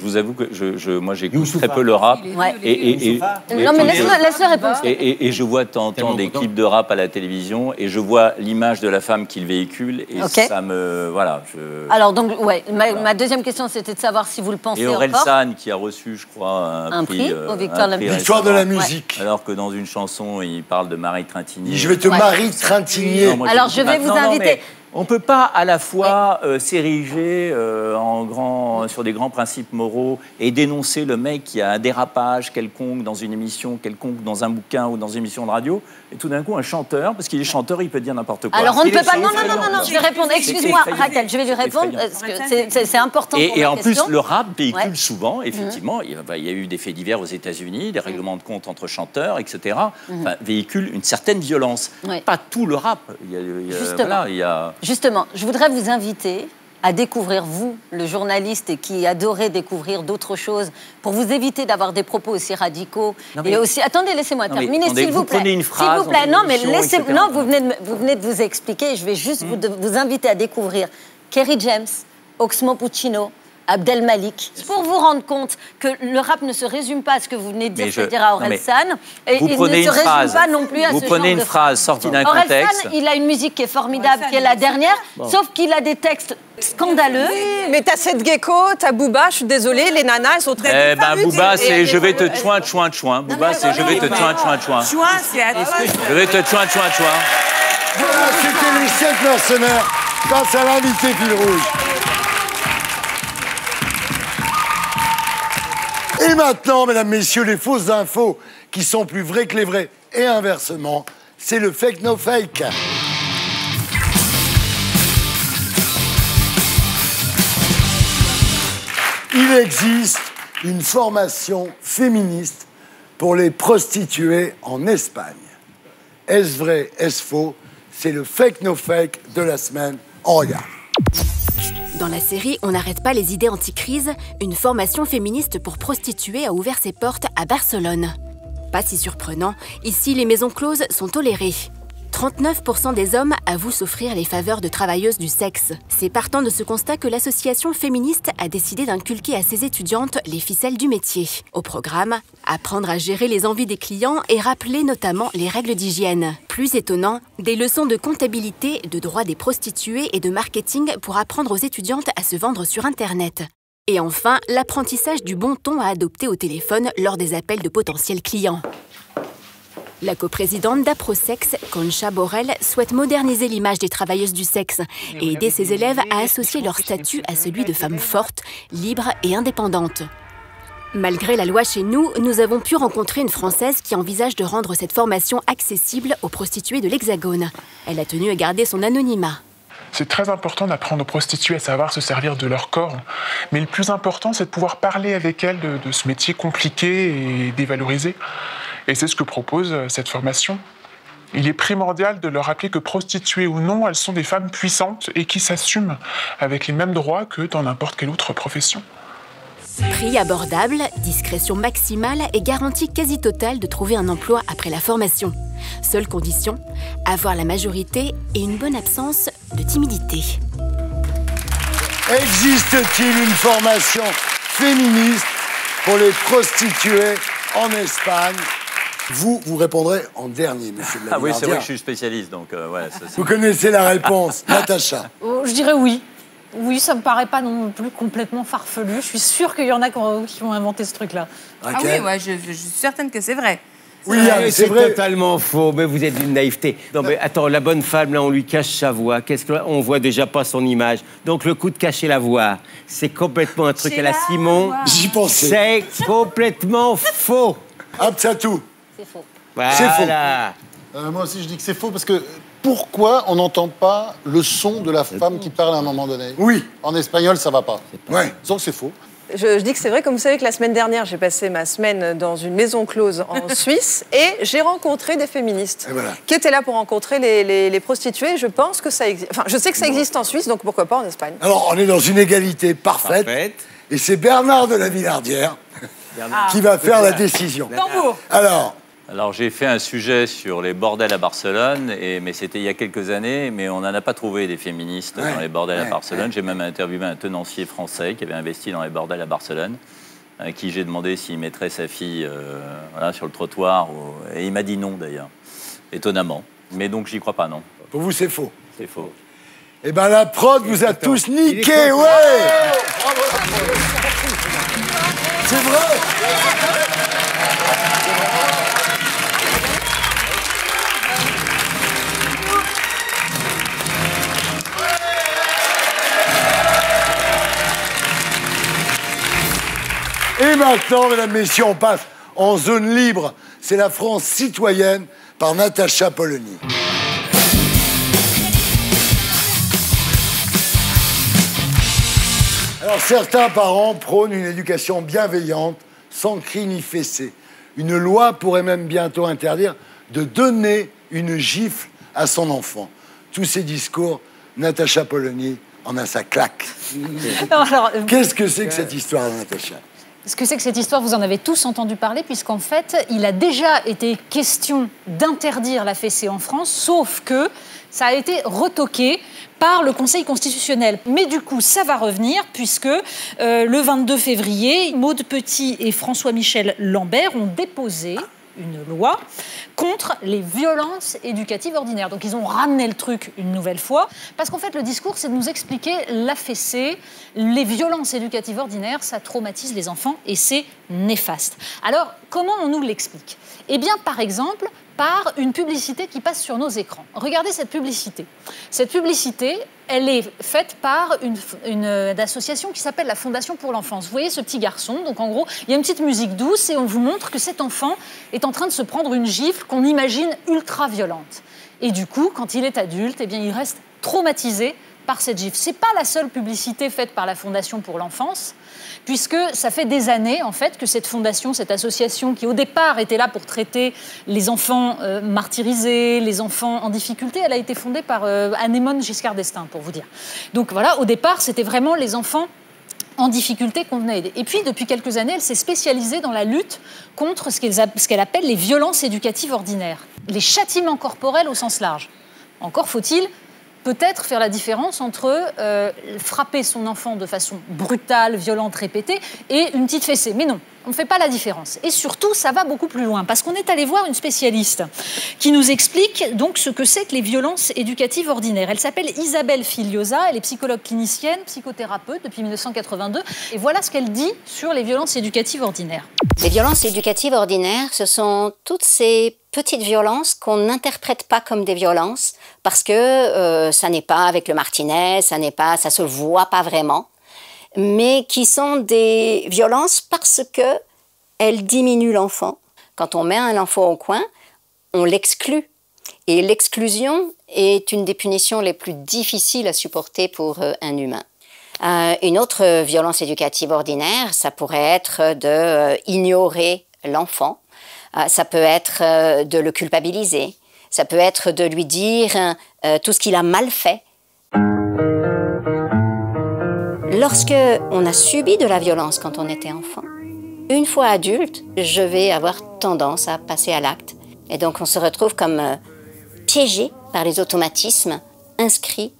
vous avoue que moi j'écoute très peu le rap. Non mais laisse-le répondre. Et je vois de temps en temps des clips de rap à la télévision et je vois l'image de la femme qu'il véhicule et ça me... Voilà. Alors donc, ma deuxième question c'était de savoir si vous le pensez encore. Et Orelsan qui a reçu, je crois, un prix Victoire de la musique. Alors que dans une chanson, il parle de Marie Trintignant. Je vais te Marie Trintignant. Alors je vais vous inviter... On ne peut pas à la fois s'ériger sur des grands principes moraux et dénoncer le mec qui a un dérapage quelconque dans une émission, quelconque dans un bouquin ou dans une émission de radio, et tout d'un coup un chanteur, parce qu'il est chanteur, il peut dire n'importe quoi. Alors on ne peut pas... Non, je vais répondre. Excuse-moi, Raquel, je vais lui répondre, parce que c'est important pour et en plus, le rap véhicule souvent, effectivement, il y a eu des faits divers aux États-Unis, des règlements de compte entre chanteurs, etc., véhicule une certaine violence. Pas tout le rap. Justement, je voudrais vous inviter à découvrir, vous, le journaliste qui adorez découvrir d'autres choses, pour vous éviter d'avoir des propos aussi radicaux. Et aussi... Attendez, laissez-moi terminer, s'il vous plaît. Prenez une phrase. S'il vous plaît, non, mais laissez... Non, vous venez de vous expliquer. Je vais juste vous inviter à découvrir Kerry James, Oxmo Puccino, Abdel Malik, pour vous rendre compte que le rap ne se résume pas à ce que vous venez de dire, c'est-à-dire à Orelsan, et il ne se résume pas non plus à ce genre de... Vous prenez une phrase sortie d'un contexte. Orelsan, il a une musique qui est formidable, qui est la dernière, sauf qu'il a des textes scandaleux. Oui, mais t'as Seth Gecko, t'as Booba, je suis désolée, les nanas, elles sont très... Booba, c'est je vais te tchouin, tchouin, tchouin. Booba, c'est je vais te tchouin, tchouin, tchouin. Tchouin, c'est à toi. Je vais te tchouin, tchouin, tchouin. Voilà, c'était les 7 mercenaires face à l'invité fil rouge. Et maintenant, mesdames, messieurs, les fausses infos qui sont plus vraies que les vraies. Et inversement, c'est le fake no fake. Il existe une formation féministe pour les prostituées en Espagne. Est-ce vrai, est-ce faux? C'est le fake no fake de la semaine. On regarde. Dans la série On n'arrête pas les idées anti-crise, une formation féministe pour prostituées a ouvert ses portes à Barcelone. Pas si surprenant, ici les maisons closes sont tolérées. 39% des hommes avouent s'offrir les faveurs de travailleuses du sexe. C'est partant de ce constat que l'association féministe a décidé d'inculquer à ses étudiantes les ficelles du métier. Au programme, apprendre à gérer les envies des clients et rappeler notamment les règles d'hygiène. Plus étonnant, des leçons de comptabilité, de droit des prostituées et de marketing pour apprendre aux étudiantes à se vendre sur Internet. Et enfin, l'apprentissage du bon ton à adopter au téléphone lors des appels de potentiels clients. La coprésidente d'Aprosex, Concha Borrell, souhaite moderniser l'image des travailleuses du sexe et aider ses élèves à associer leur statut à celui de femmes fortes, libres et indépendantes. Malgré la loi chez nous, nous avons pu rencontrer une Française qui envisage de rendre cette formation accessible aux prostituées de l'Hexagone. Elle a tenu à garder son anonymat. C'est très important d'apprendre aux prostituées à savoir se servir de leur corps. Mais le plus important, c'est de pouvoir parler avec elles de ce métier compliqué et dévalorisé. Et c'est ce que propose cette formation. Il est primordial de leur rappeler que prostituées ou non, elles sont des femmes puissantes et qui s'assument avec les mêmes droits que dans n'importe quelle autre profession. Prix abordable, discrétion maximale et garantie quasi totale de trouver un emploi après la formation. Seule condition, avoir la majorité et une bonne absence de timidité. Existe-t-il une formation féministe pour les prostituées en Espagne? Vous répondrez en dernier, monsieur Lavillardière. Ah oui, c'est vrai que je suis spécialiste, donc ouais. Vous connaissez la réponse, Natacha? Je dirais oui. Oui, ça me paraît pas non plus complètement farfelu. Je suis sûre qu'il y en a qui ont inventé ce truc-là. Ah oui, ouais, je suis certaine que c'est vrai. Oui, c'est totalement faux, mais vous êtes d'une naïveté. Non, mais attends, la bonne femme, là, on lui cache sa voix. On voit déjà pas son image. Donc, le coup de cacher la voix, c'est complètement un truc à la Simon. J'y pensais. C'est complètement faux. Absatou. C'est faux. Voilà. C'est faux. Moi aussi, je dis que c'est faux parce que pourquoi on n'entend pas le son de la femme qui parle à un moment donné? Oui. En espagnol, ça va pas. Ouais. Donc c'est faux. Je dis que c'est vrai, comme vous savez que la semaine dernière, j'ai passé ma semaine dans une maison close en Suisse et j'ai rencontré des féministes qui étaient là pour rencontrer les prostituées. Je pense que ça existe. Enfin, je sais que ça existe en Suisse, donc pourquoi pas en Espagne. Alors, on est dans une égalité parfaite. Et c'est Bernard de la Villardière qui va faire la décision. Tambour. Alors j'ai fait un sujet sur les bordels à Barcelone, mais c'était il y a quelques années, mais on n'en a pas trouvé des féministes dans les bordels à Barcelone. J'ai même interviewé un tenancier français qui avait investi dans les bordels à Barcelone, à qui j'ai demandé s'il mettrait sa fille sur le trottoir, et il m'a dit non d'ailleurs, étonnamment. Mais donc j'y crois pas, non. Pour vous, c'est faux. C'est faux. Eh ben la prod vous a tous niqué, ouais. C'est vrai. Et maintenant, mesdames, messieurs, on passe en zone libre. C'est la France citoyenne par Natacha Polony. Alors, certains parents prônent une éducation bienveillante, sans cri ni fessée. Une loi pourrait même bientôt interdire de donner une gifle à son enfant. Tous ces discours, Natacha Polony en a sa claque. Qu'est-ce que c'est que cette histoire, Natacha ? Ce que c'est que cette histoire, vous en avez tous entendu parler, puisqu'en fait, il a déjà été question d'interdire la fessée en France, sauf que ça a été retoqué par le Conseil constitutionnel. Mais du coup, ça va revenir, puisque le 22 février, Maude Petit et François-Michel Lambert ont déposé une loi contre les violences éducatives ordinaires. Donc ils ont ramené le truc une nouvelle fois, parce qu'en fait le discours c'est de nous expliquer la fessée, les violences éducatives ordinaires, ça traumatise les enfants et c'est néfaste. Alors comment on nous l'explique ? Eh bien par exemple par une publicité qui passe sur nos écrans. Regardez cette publicité. Cette publicité, elle est faite par une association qui s'appelle la Fondation pour l'enfance. Vous voyez ce petit garçon, donc en gros, il y a une petite musique douce et on vous montre que cet enfant est en train de se prendre une gifle qu'on imagine ultra violente. Et du coup, quand il est adulte, eh bien, il reste traumatisé par cette gifle. C'est pas la seule publicité faite par la Fondation pour l'enfance, puisque ça fait des années, en fait, que cette fondation, cette association, qui au départ était là pour traiter les enfants martyrisés, les enfants en difficulté, elle a été fondée par Anémone Giscard d'Estaing, pour vous dire. Donc voilà, au départ, c'était vraiment les enfants en difficulté qu'on venait aider. Et puis, depuis quelques années, elle s'est spécialisée dans la lutte contre ce qu'elle appelle les violences éducatives ordinaires, les châtiments corporels au sens large. Encore faut-il peut-être faire la différence entre frapper son enfant de façon brutale, violente, répétée, et une petite fessée. Mais non, on ne fait pas la différence. Et surtout, ça va beaucoup plus loin, parce qu'on est allé voir une spécialiste qui nous explique donc ce que c'est que les violences éducatives ordinaires. Elle s'appelle Isabelle Filiosa, elle est psychologue clinicienne, psychothérapeute depuis 1982, et voilà ce qu'elle dit sur les violences éducatives ordinaires. Les violences éducatives ordinaires, ce sont toutes ces petites violences qu'on n'interprète pas comme des violences parce que ça n'est pas avec le martinet, ça se voit pas vraiment, mais qui sont des violences parce que elles diminuent l'enfant. Quand on met un enfant au coin, on l'exclut. Et l'exclusion est une des punitions les plus difficiles à supporter pour un humain. Une autre violence éducative ordinaire, ça pourrait être d'ignorer l'enfant. Ça peut être de le culpabiliser. Ça peut être de lui dire tout ce qu'il a mal fait. Lorsque on a subi de la violence quand on était enfant, une fois adulte, je vais avoir tendance à passer à l'acte. Et donc on se retrouve comme piégé par les automatismes inscrits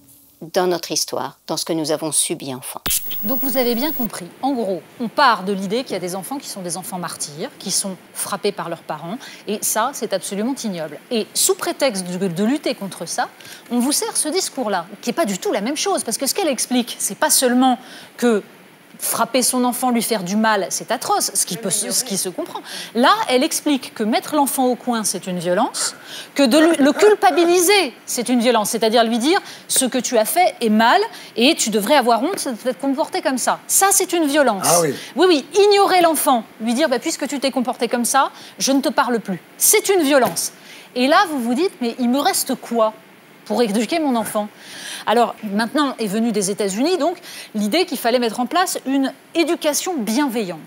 dans notre histoire, dans ce que nous avons subi enfant. Donc vous avez bien compris. En gros, on part de l'idée qu'il y a des enfants qui sont des enfants martyrs, qui sont frappés par leurs parents, et ça, c'est absolument ignoble. Et sous prétexte de lutter contre ça, on vous sert ce discours-là, qui n'est pas du tout la même chose, parce que ce qu'elle explique, c'est pas seulement que frapper son enfant, lui faire du mal, c'est atroce, ce qui se comprend. Là, elle explique que mettre l'enfant au coin, c'est une violence, que le culpabiliser, c'est une violence, c'est-à-dire lui dire ce que tu as fait est mal et tu devrais avoir honte de t'être comporté comme ça. Ça, c'est une violence. Ah oui. Oui, ignorer l'enfant, lui dire puisque tu t'es comporté comme ça, je ne te parle plus. C'est une violence. Et là, vous vous dites, mais il me reste quoi pour éduquer mon enfant? Alors, maintenant est venue des États-Unis, donc, l'idée qu'il fallait mettre en place une éducation bienveillante.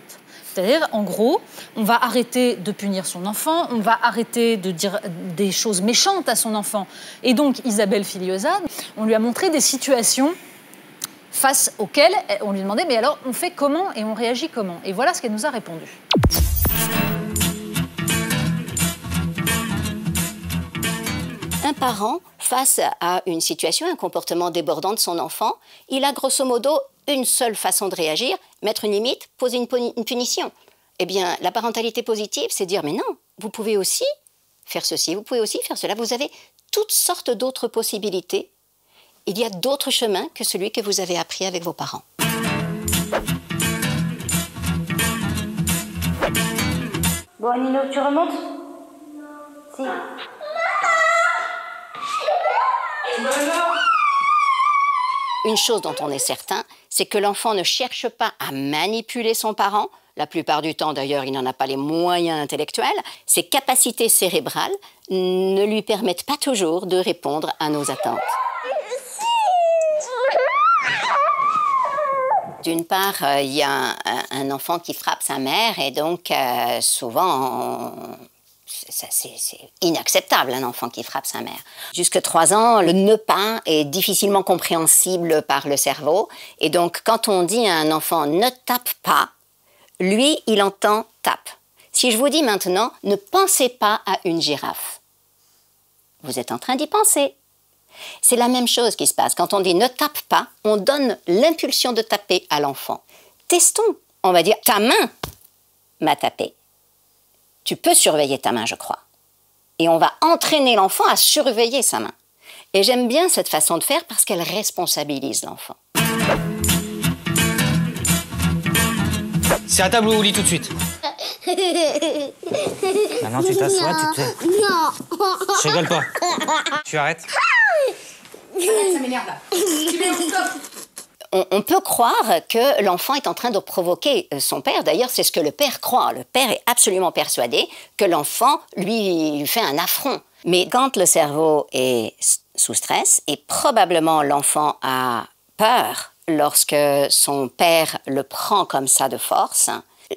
C'est-à-dire, en gros, on va arrêter de punir son enfant, on va arrêter de dire des choses méchantes à son enfant. Et donc, Isabelle Filiosa, on lui a montré des situations face auxquelles on lui demandait, mais alors, on fait comment et on réagit comment? Et voilà ce qu'elle nous a répondu. Un parent, face à une situation, un comportement débordant de son enfant, il a grosso modo une seule façon de réagir, mettre une limite, poser une punition. Eh bien, la parentalité positive, c'est dire, mais non, vous pouvez aussi faire ceci, vous pouvez aussi faire cela. Vous avez toutes sortes d'autres possibilités. Il y a d'autres chemins que celui que vous avez appris avec vos parents. Bon, Nino, tu remontes? Si. Une chose dont on est certain, c'est que l'enfant ne cherche pas à manipuler son parent. La plupart du temps, d'ailleurs, il n'en a pas les moyens intellectuels. Ses capacités cérébrales ne lui permettent pas toujours de répondre à nos attentes. D'une part, il y a un enfant qui frappe sa mère et donc souvent... C'est inacceptable, un enfant qui frappe sa mère. Jusque 3 ans, le ne pas est difficilement compréhensible par le cerveau. Et donc, quand on dit à un enfant « ne tape pas », lui, il entend « tape ». Si je vous dis maintenant « ne pensez pas à une girafe », vous êtes en train d'y penser. C'est la même chose qui se passe. Quand on dit « ne tape pas », on donne l'impulsion de taper à l'enfant. Testons. On va dire « ta main m'a tapé ». Tu peux surveiller ta main, je crois. Et on va entraîner l'enfant à surveiller sa main. Et j'aime bien cette façon de faire parce qu'elle responsabilise l'enfant. C'est à table ou au lit tout de suite. Maintenant tu t'assois, tu te... Non. Je rigole pas. Tu arrêtes. Ça m'énerve là. Tu mets au stop. On peut croire que l'enfant est en train de provoquer son père. D'ailleurs, c'est ce que le père croit. Le père est absolument persuadé que l'enfant lui fait un affront. Mais quand le cerveau est sous stress, et probablement l'enfant a peur lorsque son père le prend comme ça de force,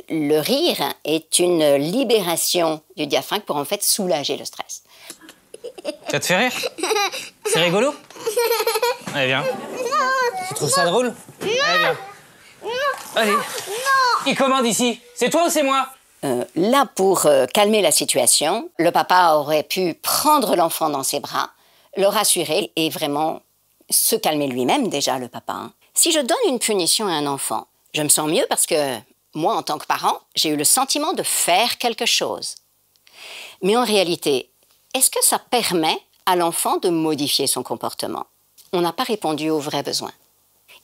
le rire est une libération du diaphragme pour en fait soulager le stress. Ça te fait rire? C'est rigolo? Allez, viens. Tu trouves ça drôle? Allez, viens. Allez. Non. Qui commande ici? C'est toi ou c'est moi? Là, pour calmer la situation, le papa aurait pu prendre l'enfant dans ses bras, le rassurer et vraiment se calmer lui-même déjà, le papa. Hein. Si je donne une punition à un enfant, je me sens mieux parce que moi, en tant que parent, j'ai eu le sentiment de faire quelque chose. Mais en réalité, est-ce que ça permet à l'enfant de modifier son comportement? On n'a pas répondu aux vrais besoins.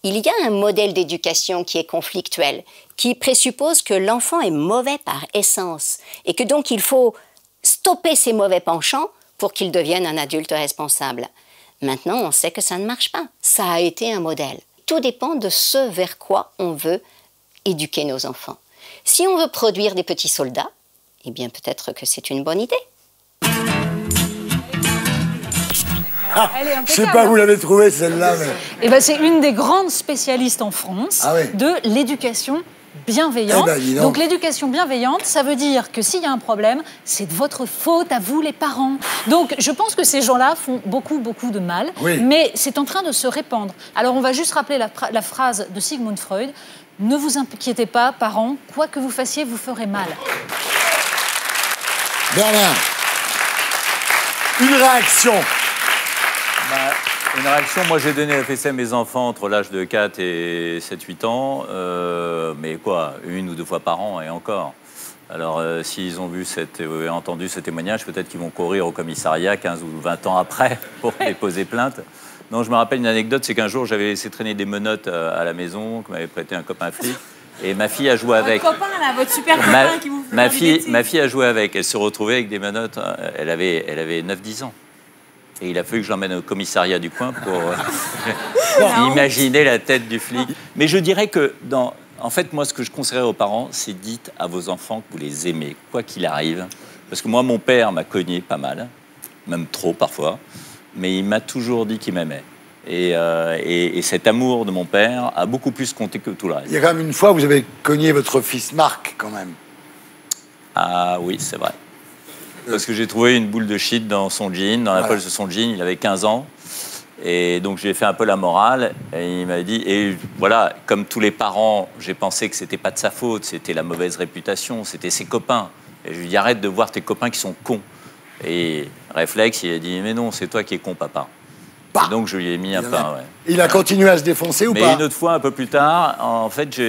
Il y a un modèle d'éducation qui est conflictuel, qui présuppose que l'enfant est mauvais par essence et que donc il faut stopper ses mauvais penchants pour qu'il devienne un adulte responsable. Maintenant, on sait que ça ne marche pas. Ça a été un modèle. Tout dépend de ce vers quoi on veut éduquer nos enfants. Si on veut produire des petits soldats, eh bien peut-être que c'est une bonne idée. Je sais pas où vous l'avez trouvée celle-là. Mais... Eh ben, c'est une des grandes spécialistes en France de l'éducation bienveillante. Donc l'éducation bienveillante, ça veut dire que s'il y a un problème, c'est de votre faute à vous les parents. Donc je pense que ces gens-là font beaucoup de mal, mais c'est en train de se répandre. Alors on va juste rappeler la phrase de Sigmund Freud. Ne vous inquiétez pas, parents, quoi que vous fassiez, vous ferez mal. Bernard, une réaction. Une réaction, moi j'ai donné la fessée à mes enfants entre l'âge de 4 et 7-8 ans, mais quoi, 1 ou 2 fois par an et encore. Alors s'ils ont vu entendu ce témoignage, peut-être qu'ils vont courir au commissariat 15 ou 20 ans après pour déposer plainte. Non, je me rappelle une anecdote, c'est qu'un jour j'avais laissé traîner des menottes à la maison que m'avait prêté un copain flic. Et ma fille a joué avec. Votre copain, là, votre super copain qui vous fait ma fille a joué avec. Elle se retrouvait avec des menottes. Elle avait 9-10 ans. Et il a fallu que je l'emmène au commissariat du coin pour imaginer la tête du flic. Mais je dirais que, en fait, moi, ce que je conseillerais aux parents, c'est dites à vos enfants que vous les aimez, quoi qu'il arrive. Parce que moi, mon père m'a cogné pas mal, même trop parfois, mais il m'a toujours dit qu'il m'aimait. Et cet amour de mon père a beaucoup plus compté que tout le reste. Il y a quand même une fois, vous avez cogné votre fils Marc, quand même. Ah oui, c'est vrai. Parce que j'ai trouvé une boule de shit dans son jean, dans la poche de son jean. Il avait 15 ans. Et donc, j'ai fait un peu la morale. Et il m'a dit... Et voilà, comme tous les parents, j'ai pensé que c'était pas de sa faute. C'était la mauvaise réputation. C'était ses copains. Et je lui ai dit, arrête de voir tes copains qui sont cons. Et réflexe, il a dit, mais non, c'est toi qui es con, papa. Et donc, je lui ai mis un pain, Il a continué à se défoncer ou pas? Mais une autre fois, un peu plus tard, en fait,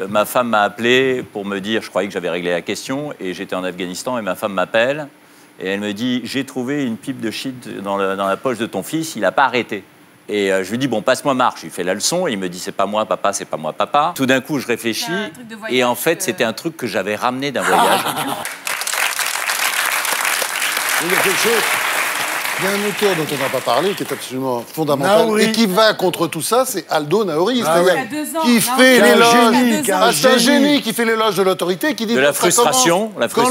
ma femme m'a appelé pour me dire, je croyais que j'avais réglé la question, et j'étais en Afghanistan, et ma femme m'appelle, et elle me dit, j'ai trouvé une pipe de shit dans la poche de ton fils, il n'a pas arrêté. Et je lui dis, bon, passe-moi Marc. Je lui fais la leçon, et il me dit, c'est pas moi, papa, c'est pas moi, papa. Tout d'un coup, je réfléchis, et en fait, c'était un truc que j'avais ramené d'un voyage. Il y a quelque chose. Il y a un auteur dont on n'a pas parlé, qui est absolument fondamental, et qui va contre tout ça, c'est Aldo Naori, qui fait l'éloge, c'est un génie qui fait l'éloge de l'autorité, qui dit de la frustration, quand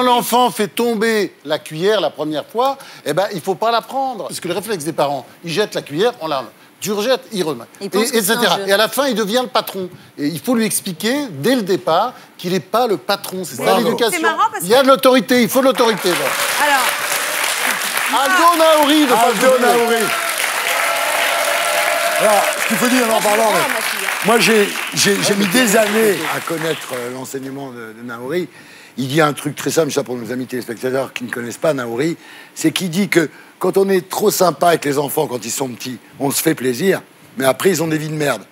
l'enfant fait tomber la cuillère la première fois, eh ben il faut pas la prendre, parce que le réflexe des parents, ils jettent la cuillère, on la tu rejettes, il remet, etc. Et à la fin, il devient le patron. Et il faut lui expliquer, dès le départ, qu'il n'est pas le patron. C'est ça l'éducation. Il y a de l'autorité, il faut de l'autorité. Alors... Aldo Naori de Aldo Naori. Alors, ce qu'il faut dire en parlant, moi j'ai mis des années à connaître l'enseignement de Naori. Il dit un truc très simple, ça pour nos amis téléspectateurs qui ne connaissent pas Naori, c'est qu'il dit que quand on est trop sympa avec les enfants quand ils sont petits, on se fait plaisir, mais après ils ont des vies de merde.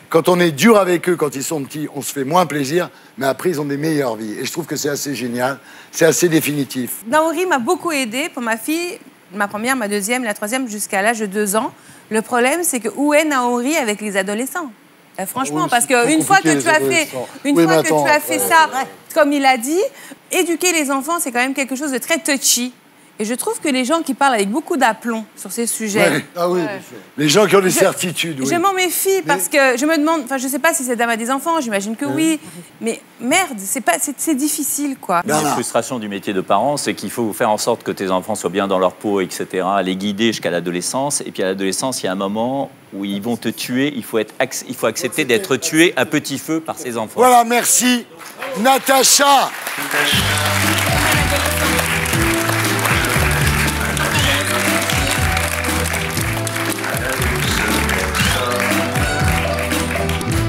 Quand on est dur avec eux quand ils sont petits, on se fait moins plaisir, mais après ils ont des meilleures vies. Et je trouve que c'est assez génial, c'est assez définitif. Naori m'a beaucoup aidé pour ma fille, ma première, ma deuxième, la troisième, jusqu'à l'âge de 2 ans. Le problème, c'est que où est Naori avec les adolescents? Franchement, parce qu'une fois que tu as fait, ça, comme il a dit, éduquer les enfants, c'est quand même quelque chose de très touchy. Et je trouve que les gens qui parlent avec beaucoup d'aplomb sur ces sujets... Les gens qui ont des certitudes, Je m'en méfie parce que je me demande... Enfin, je ne sais pas si c'est dame à des enfants, j'imagine que oui. Mais merde, c'est difficile, quoi. La frustration du métier de parent, c'est qu'il faut faire en sorte que tes enfants soient bien dans leur peau, etc., les guider jusqu'à l'adolescence. Et puis à l'adolescence, il y a un moment où ils vont te tuer. Il faut accepter d'être tué à petit feu par ses enfants. Voilà, merci. Natacha.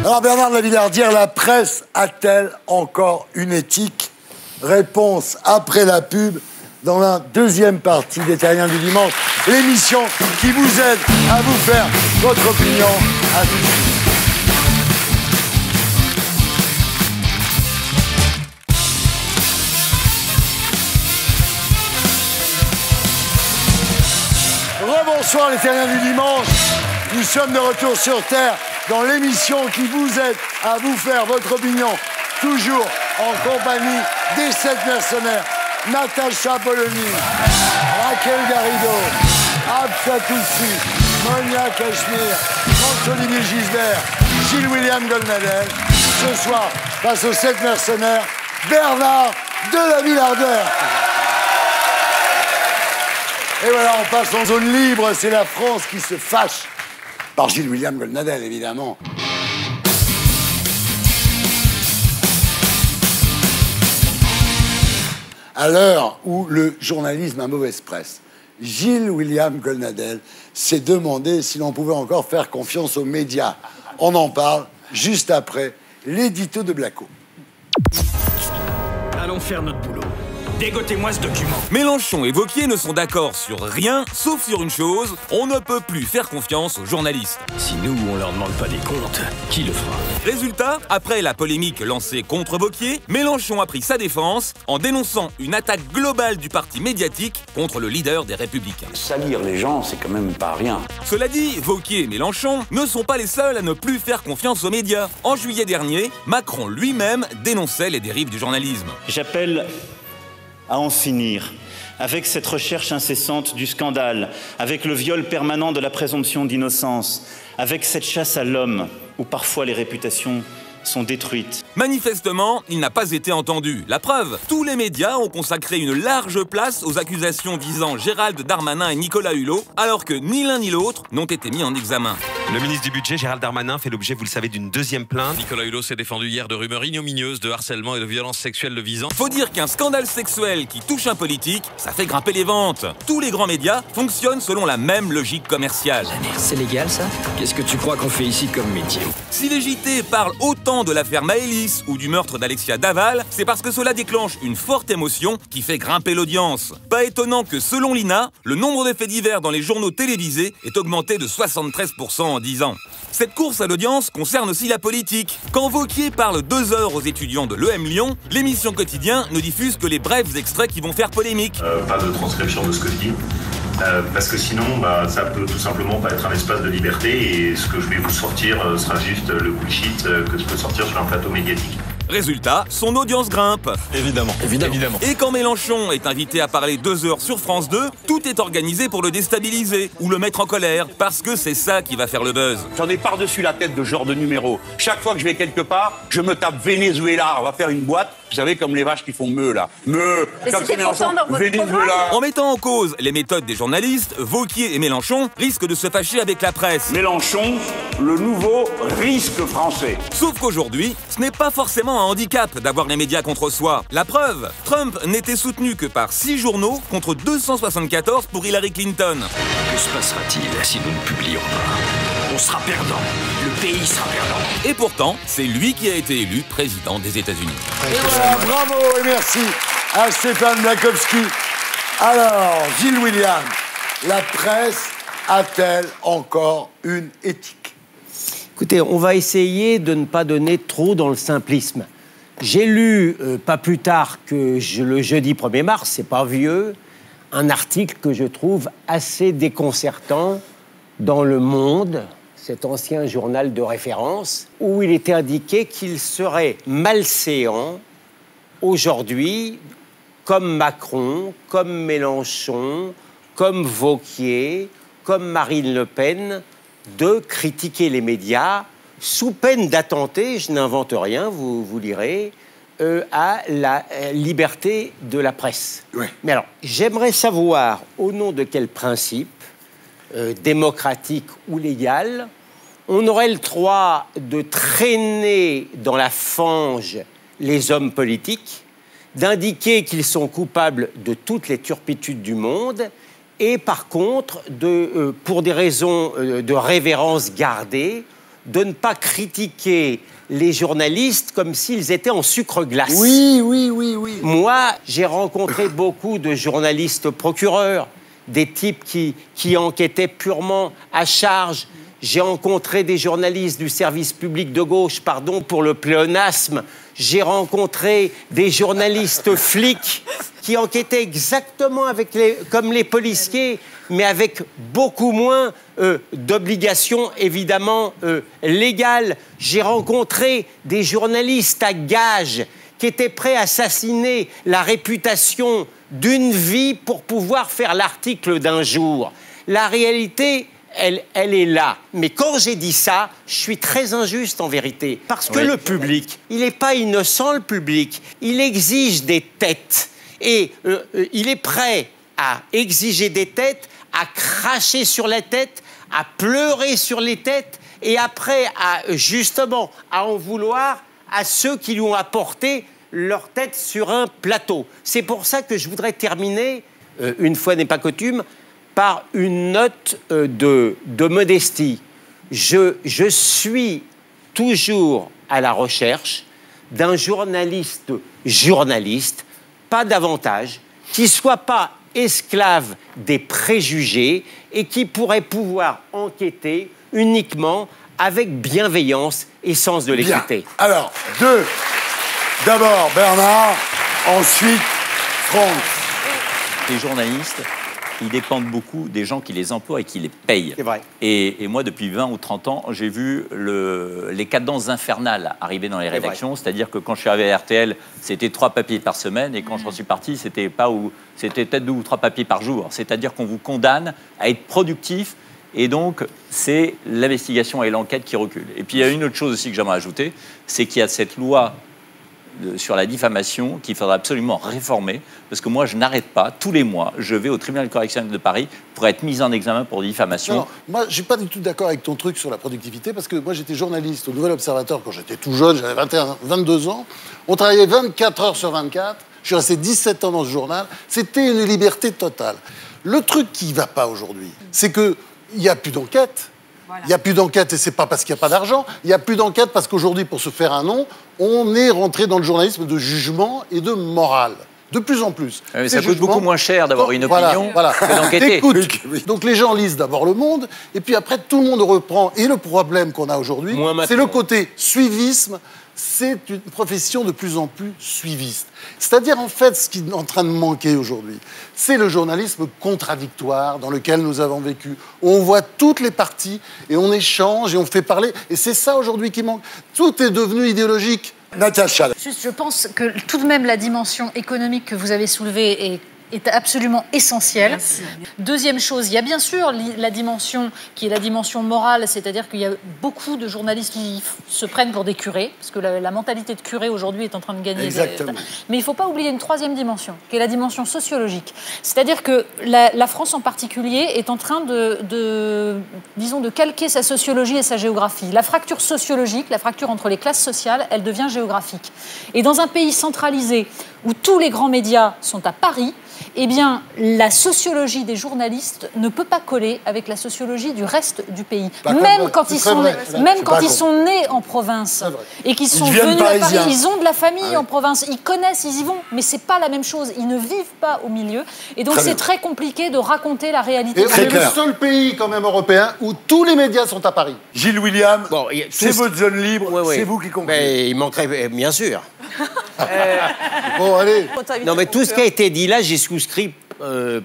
Alors Alors, Bernard de la Villardière, la presse a-t-elle encore une éthique? Réponse après la pub, dans la deuxième partie des Terriens du Dimanche, l'émission qui vous aide à vous faire votre opinion. À tout de suite. Rebonsoir les Terriens du Dimanche. Nous sommes de retour sur Terre dans l'émission qui vous aide à vous faire votre opinion, toujours en compagnie des 7 mercenaires. Natacha Polony, Raquel Garrido, Absa Toussi, Monia Cachemire, François-Olivier Gisbert, Gilles-William Goldnadel. Ce soir, face aux 7 mercenaires, Bernard de la Villardière. Et voilà, on passe en zone libre, c'est la France qui se fâche. Par Gilles-William Goldnadel, évidemment. À l'heure où le journalisme a mauvaise presse, Gilles-William Goldnadel s'est demandé si l'on pouvait encore faire confiance aux médias. On en parle juste après l'édito de Blacko. Allons faire notre boulot. Dégotez-moi ce document. Mélenchon et Wauquiez ne sont d'accord sur rien, sauf sur une chose, on ne peut plus faire confiance aux journalistes. Si nous, on leur demande pas des comptes, qui le fera? Résultat, après la polémique lancée contre Wauquiez, Mélenchon a pris sa défense en dénonçant une attaque globale du parti médiatique contre le leader des Républicains. Salir les gens, c'est quand même pas rien. Cela dit, Wauquiez et Mélenchon ne sont pas les seuls à ne plus faire confiance aux médias. En juillet dernier, Macron lui-même dénonçait les dérives du journalisme. J'appelle à en finir avec cette recherche incessante du scandale, avec le viol permanent de la présomption d'innocence, avec cette chasse à l'homme où parfois les réputations sont détruites. Manifestement, il n'a pas été entendu. La preuve, tous les médias ont consacré une large place aux accusations visant Gérald Darmanin et Nicolas Hulot, alors que ni l'un ni l'autre n'ont été mis en examen. Le ministre du Budget, Gérald Darmanin, fait l'objet, vous le savez, d'une deuxième plainte. Nicolas Hulot s'est défendu hier de rumeurs ignominieuses de harcèlement et de violences sexuelles le visant. Faut dire qu'un scandale sexuel qui touche un politique, ça fait grimper les ventes. Tous les grands médias fonctionnent selon la même logique commerciale. C'est légal, ça? Qu'est-ce que tu crois qu'on fait ici comme métier? Si les JT parlent autant de l'affaire Maëlys ou du meurtre d'Alexia Daval, c'est parce que cela déclenche une forte émotion qui fait grimper l'audience. Pas étonnant que, selon l'INA, le nombre de faits divers dans les journaux télévisés est augmenté de 73% en 10 ans. Cette course à l'audience concerne aussi la politique. Quand Wauquiez parle 2 heures aux étudiants de l'EM Lyon, l'émission Quotidien ne diffuse que les brefs extraits qui vont faire polémique. Pas de transcription de ce que je dis. Parce que sinon, ça peut tout simplement pas être un espace de liberté et ce que je vais vous sortir sera juste le bullshit que je peux sortir sur un plateau médiatique. Résultat, son audience grimpe. Évidemment. Et quand Mélenchon est invité à parler 2 heures sur France 2, tout est organisé pour le déstabiliser ou le mettre en colère, parce que c'est ça qui va faire le buzz. J'en ai par-dessus la tête de ce genre de numéro. Chaque fois que je vais quelque part, je me tape Venezuela. On va faire une boîte, vous savez, comme les vaches qui font meuh, là. Meuh, comme c'est Mélenchon, Venezuela. En mettant en cause les méthodes des journalistes, Wauquiez et Mélenchon risquent de se fâcher avec la presse. Mélenchon, le nouveau risque français. Sauf qu'aujourd'hui, ce n'est pas forcément un handicap d'avoir les médias contre soi. La preuve, Trump n'était soutenu que par 6 journaux contre 274 pour Hillary Clinton. Que se passera-t-il si nous ne publions pas? On sera perdant. Le pays sera perdant. Et pourtant, c'est lui qui a été élu président des États-Unis. Et voilà, bravo et merci à Stéphane Blakowski. Alors, Gilles William, la presse a-t-elle encore une éthique? Écoutez, on va essayer de ne pas donner trop dans le simplisme. J'ai lu, pas plus tard que le jeudi 1er mars, c'est pas vieux, un article que je trouve assez déconcertant dans Le Monde, cet ancien journal de référence, où il était indiqué qu'il serait malséant aujourd'hui, comme Macron, comme Mélenchon, comme Wauquiez, comme Marine Le Pen, de critiquer les médias sous peine d'attenter, je n'invente rien, vous lirez, à la liberté de la presse. Oui. Mais alors, j'aimerais savoir au nom de quel principe, démocratique ou légal, on aurait le droit de traîner dans la fange les hommes politiques, d'indiquer qu'ils sont coupables de toutes les turpitudes du monde, et par contre, pour des raisons de révérence gardée, de ne pas critiquer les journalistes comme s'ils étaient en sucre glace. Oui. Moi, j'ai rencontré beaucoup de journalistes procureurs, des types qui enquêtaient purement à charge. J'ai rencontré des journalistes du service public de gauche, pardon pour le pléonasme. J'ai rencontré des journalistes flics qui enquêtaient exactement comme les policiers, mais avec beaucoup moins d'obligations, évidemment, légales. J'ai rencontré des journalistes à gages qui étaient prêts à assassiner la réputation d'une vie pour pouvoir faire l'article d'un jour. La réalité, elle est là. Mais quand j'ai dit ça, je suis très injuste en vérité. Parce que le public, il n'est pas innocent, le public. Il exige des têtes. Et il est prêt à exiger des têtes, à cracher sur les têtes, à pleurer sur les têtes, et après, justement, à en vouloir à ceux qui lui ont apporté leur tête sur un plateau. C'est pour ça que je voudrais terminer, une fois n'est pas coutume, par une note de modestie. Je suis toujours à la recherche d'un journaliste, pas davantage, qui ne soit pas esclave des préjugés et qui pourrait pouvoir enquêter uniquement avec bienveillance et sens de l'équité. Alors, d'abord Bernard, ensuite Franck. Les journalistes, ils dépendent beaucoup des gens qui les emploient et qui les payent. C'est vrai. Et moi, depuis 20 ou 30 ans, j'ai vu les cadences infernales arriver dans les rédactions. C'est-à-dire que quand je suis arrivé à RTL, c'était 3 papiers par semaine. Et quand je suis parti, c'était peut-être 2 ou 3 papiers par jour. C'est-à-dire qu'on vous condamne à être productif. Et donc, c'est l'investigation et l'enquête qui reculent. Et puis, il y a une autre chose aussi que j'aimerais ajouter, c'est qu'il y a cette loi sur la diffamation qu'il faudra absolument réformer, parce que moi, je n'arrête pas, tous les mois, je vais au tribunal correctionnel de Paris pour être mis en examen pour diffamation. Non, moi, je ne suis pas du tout d'accord avec ton truc sur la productivité, parce que moi, j'étais journaliste au Nouvel Observateur quand j'étais tout jeune, j'avais 21, 22 ans. On travaillait 24 heures sur 24. Je suis resté 17 ans dans ce journal. C'était une liberté totale. Le truc qui ne va pas aujourd'hui, c'est qu'il n'y a plus d'enquête. Il n'y a plus d'enquête, et c'est pas parce qu'il n'y a pas d'argent. Il n'y a plus d'enquête parce qu'aujourd'hui, pour se faire un nom, on est rentré dans le journalisme de jugement et de morale. De plus en plus. Mais ça coûte beaucoup moins cher d'avoir une opinion que d'enquêter. Donc les gens lisent d'abord Le Monde, et puis après, tout le monde reprend. Et le problème qu'on a aujourd'hui, c'est le côté suivisme. C'est une profession de plus en plus suiviste. C'est-à-dire, en fait, ce qui est en train de manquer aujourd'hui, c'est le journalisme contradictoire dans lequel nous avons vécu. On voit toutes les parties et on échange et on fait parler. Et c'est ça aujourd'hui qui manque. Tout est devenu idéologique. Natacha. Juste, je pense que tout de même la dimension économique que vous avez soulevée est absolument essentielle. Merci. Deuxième chose, il y a bien sûr la dimension qui est la dimension morale, c'est-à-dire qu'il y a beaucoup de journalistes qui se prennent pour des curés, parce que la mentalité de curé aujourd'hui est en train de gagner. Exactement. Mais il ne faut pas oublier une troisième dimension, qui est la dimension sociologique. C'est-à-dire que la France en particulier est en train disons, de calquer sa sociologie et sa géographie. La fracture sociologique, la fracture entre les classes sociales, elle devient géographique. Et dans un pays centralisé où tous les grands médias sont à Paris, eh bien, la sociologie des journalistes ne peut pas coller avec la sociologie du reste du pays. Même quand ils sont nés en province et qu'ils sont venus à Paris, ils ont de la famille en province, ils connaissent, ils y vont, mais c'est pas la même chose. Ils ne vivent pas au milieu. Et donc, c'est très compliqué de raconter la réalité. Et c'est le seul pays, quand même, européen où tous les médias sont à Paris. Gilles William, c'est votre zone libre, c'est vous qui concluez. Mais il manquerait, bien sûr. Bon, allez. Non, mais tout ce qui a été dit là, j'y souscris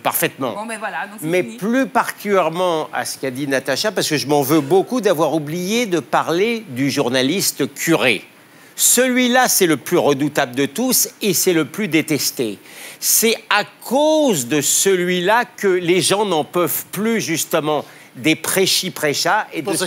parfaitement. Bon, mais voilà, donc mais fini. plus particulièrement à ce qu'a dit Natacha, parce que je m'en veux beaucoup d'avoir oublié de parler du journaliste curé. Celui-là, c'est le plus redoutable de tous et c'est le plus détesté. C'est à cause de celui-là que les gens n'en peuvent plus, justement, des prêchis-prêchats et de ce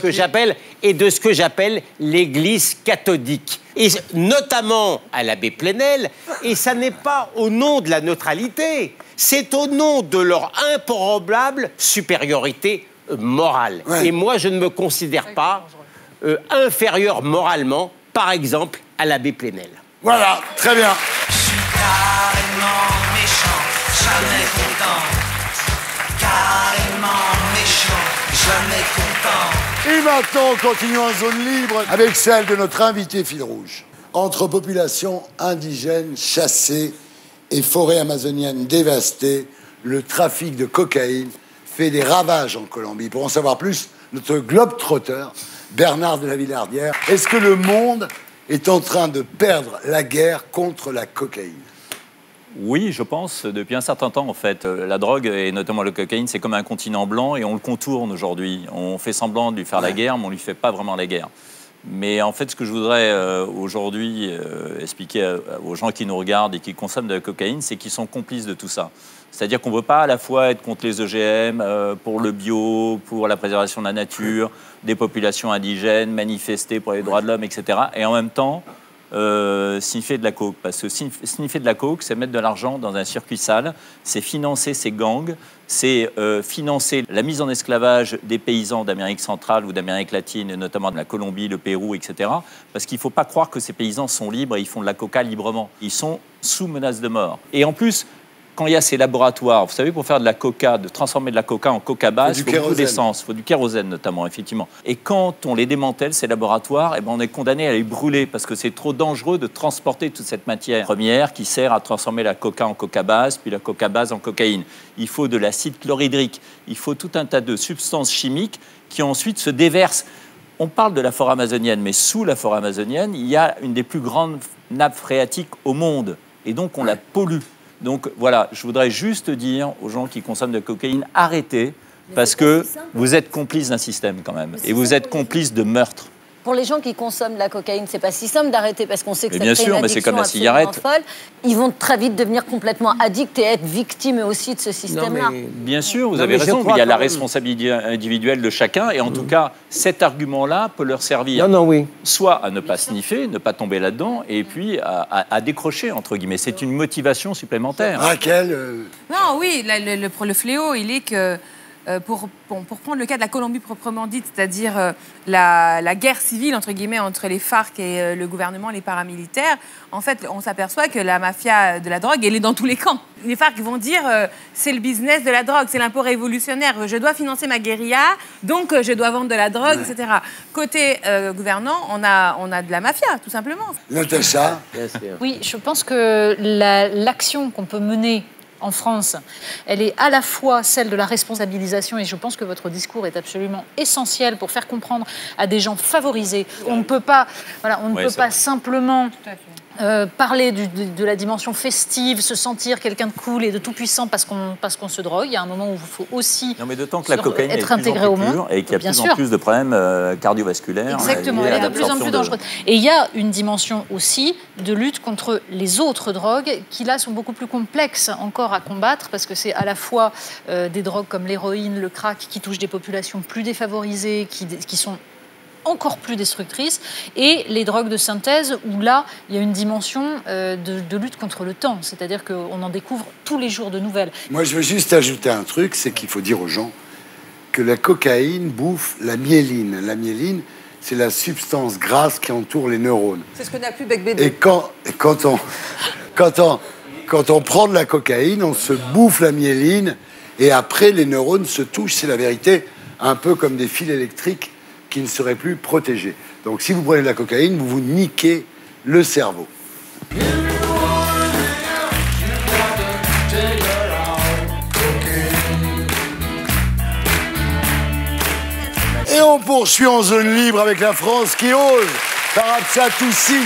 que j'appelle l'Église catholique. Et notamment à l'abbé Plenel, et ça n'est pas au nom de la neutralité, c'est au nom de leur improbable supériorité morale. Ouais. Et moi, je ne me considère pas inférieur moralement, par exemple, à l'abbé Plenel. Voilà, très bien. Je suis carrément méchant, jamais content. Carrément méchant, jamais content. Et maintenant, continuons en zone libre avec celle de notre invité fil rouge. Entre populations indigènes chassées et forêts amazoniennes dévastées, le trafic de cocaïne fait des ravages en Colombie. Pour en savoir plus, notre globe-trotter, Bernard de la Villardière. Est-ce que le monde est en train de perdre la guerre contre la cocaïne? Oui, je pense, depuis un certain temps, en fait. La drogue, et notamment le cocaïne, c'est comme un continent blanc et on le contourne aujourd'hui. On fait semblant de lui faire la guerre, mais on ne lui fait pas vraiment la guerre. Mais en fait, ce que je voudrais aujourd'hui expliquer aux gens qui nous regardent et qui consomment de la cocaïne, c'est qu'ils sont complices de tout ça. C'est-à-dire qu'on ne peut pas à la fois être contre les OGM, pour le bio, pour la préservation de la nature, des populations indigènes, manifester pour les droits de l'homme, etc. Et en même temps, sniffer de la coke. Parce que sniffer de la coke, c'est mettre de l'argent dans un circuit sale, c'est financer ces gangs, c'est financer la mise en esclavage des paysans d'Amérique centrale ou d'Amérique latine, et notamment de la Colombie, le Pérou, etc. Parce qu'il ne faut pas croire que ces paysans sont libres et ils font de la coca librement. Ils sont sous menace de mort. Et en plus, quand il y a ces laboratoires, vous savez, pour faire de la coca, de transformer de la coca en coca base, il faut beaucoup d'essence, il faut du kérosène notamment, effectivement. Et quand on les démantèle, ces laboratoires, eh ben, on est condamné à les brûler parce que c'est trop dangereux de transporter toute cette matière première qui sert à transformer la coca en coca base, puis la coca base en cocaïne. Il faut de l'acide chlorhydrique, il faut tout un tas de substances chimiques qui ensuite se déversent. On parle de la forêt amazonienne, mais sous la forêt amazonienne, il y a une des plus grandes nappes phréatiques au monde. Et donc, on la pollue. Donc voilà, je voudrais juste dire aux gens qui consomment de la cocaïne, arrêtez, parce que vous êtes complices d'un système quand même, et vous êtes complices de meurtre. Pour les gens qui consomment de la cocaïne, c'est pas si simple d'arrêter parce qu'on sait que ça crée une addiction comme la cigarette. Folle. Ils vont très vite devenir complètement addicts et être victimes aussi de ce système-là. Bien sûr, vous avez raison, mais il y a la responsabilité individuelle de chacun et en tout cas, cet argument-là peut leur servir soit à ne pas sniffer, ne pas tomber là-dedans et puis à décrocher, entre guillemets. C'est une motivation supplémentaire. Raquel Non, oui, le fléau, il est que... Pour prendre le cas de la Colombie proprement dite, c'est-à-dire la guerre civile, entre guillemets, entre les FARC et le gouvernement, les paramilitaires, en fait, on s'aperçoit que la mafia de la drogue, elle est dans tous les camps. Les FARC vont dire c'est le business de la drogue, c'est l'impôt révolutionnaire, je dois financer ma guérilla, donc je dois vendre de la drogue, etc. Côté gouvernant, on a de la mafia, tout simplement. Natacha? Oui, je pense que l'action qu'on peut mener en France, elle est à la fois celle de la responsabilisation et je pense que votre discours est absolument essentiel pour faire comprendre à des gens favorisés. On ne peut pas, simplement parler de la dimension festive, se sentir quelqu'un de cool et de tout puissant parce qu'on se drogue. Il y a un moment où il faut aussi que la cocaïne être intégré au monde et qu'il y a de plus en plus de problèmes cardiovasculaires. Exactement, elle est de plus en plus dangereuse. Et il y a une dimension aussi de lutte contre les autres drogues qui là sont beaucoup plus complexes encore à combattre parce que c'est à la fois des drogues comme l'héroïne, le crack qui touchent des populations plus défavorisées, qui sont encore plus destructrices, et les drogues de synthèse, où là, il y a une dimension de lutte contre le temps, c'est-à-dire qu'on en découvre tous les jours de nouvelles. Moi, je veux juste ajouter un truc, c'est qu'il faut dire aux gens que la cocaïne bouffe la myéline. La myéline, c'est la substance grasse qui entoure les neurones. C'est ce que n'a plus Bec BD. Et quand on prend de la cocaïne, on se bouffe la myéline, et après, les neurones se touchent, c'est la vérité, un peu comme des fils électriques qui ne seraient plus protégés. Donc si vous prenez de la cocaïne, vous vous niquez le cerveau. Et on poursuit en zone libre avec la France qui ose par Absatoussi.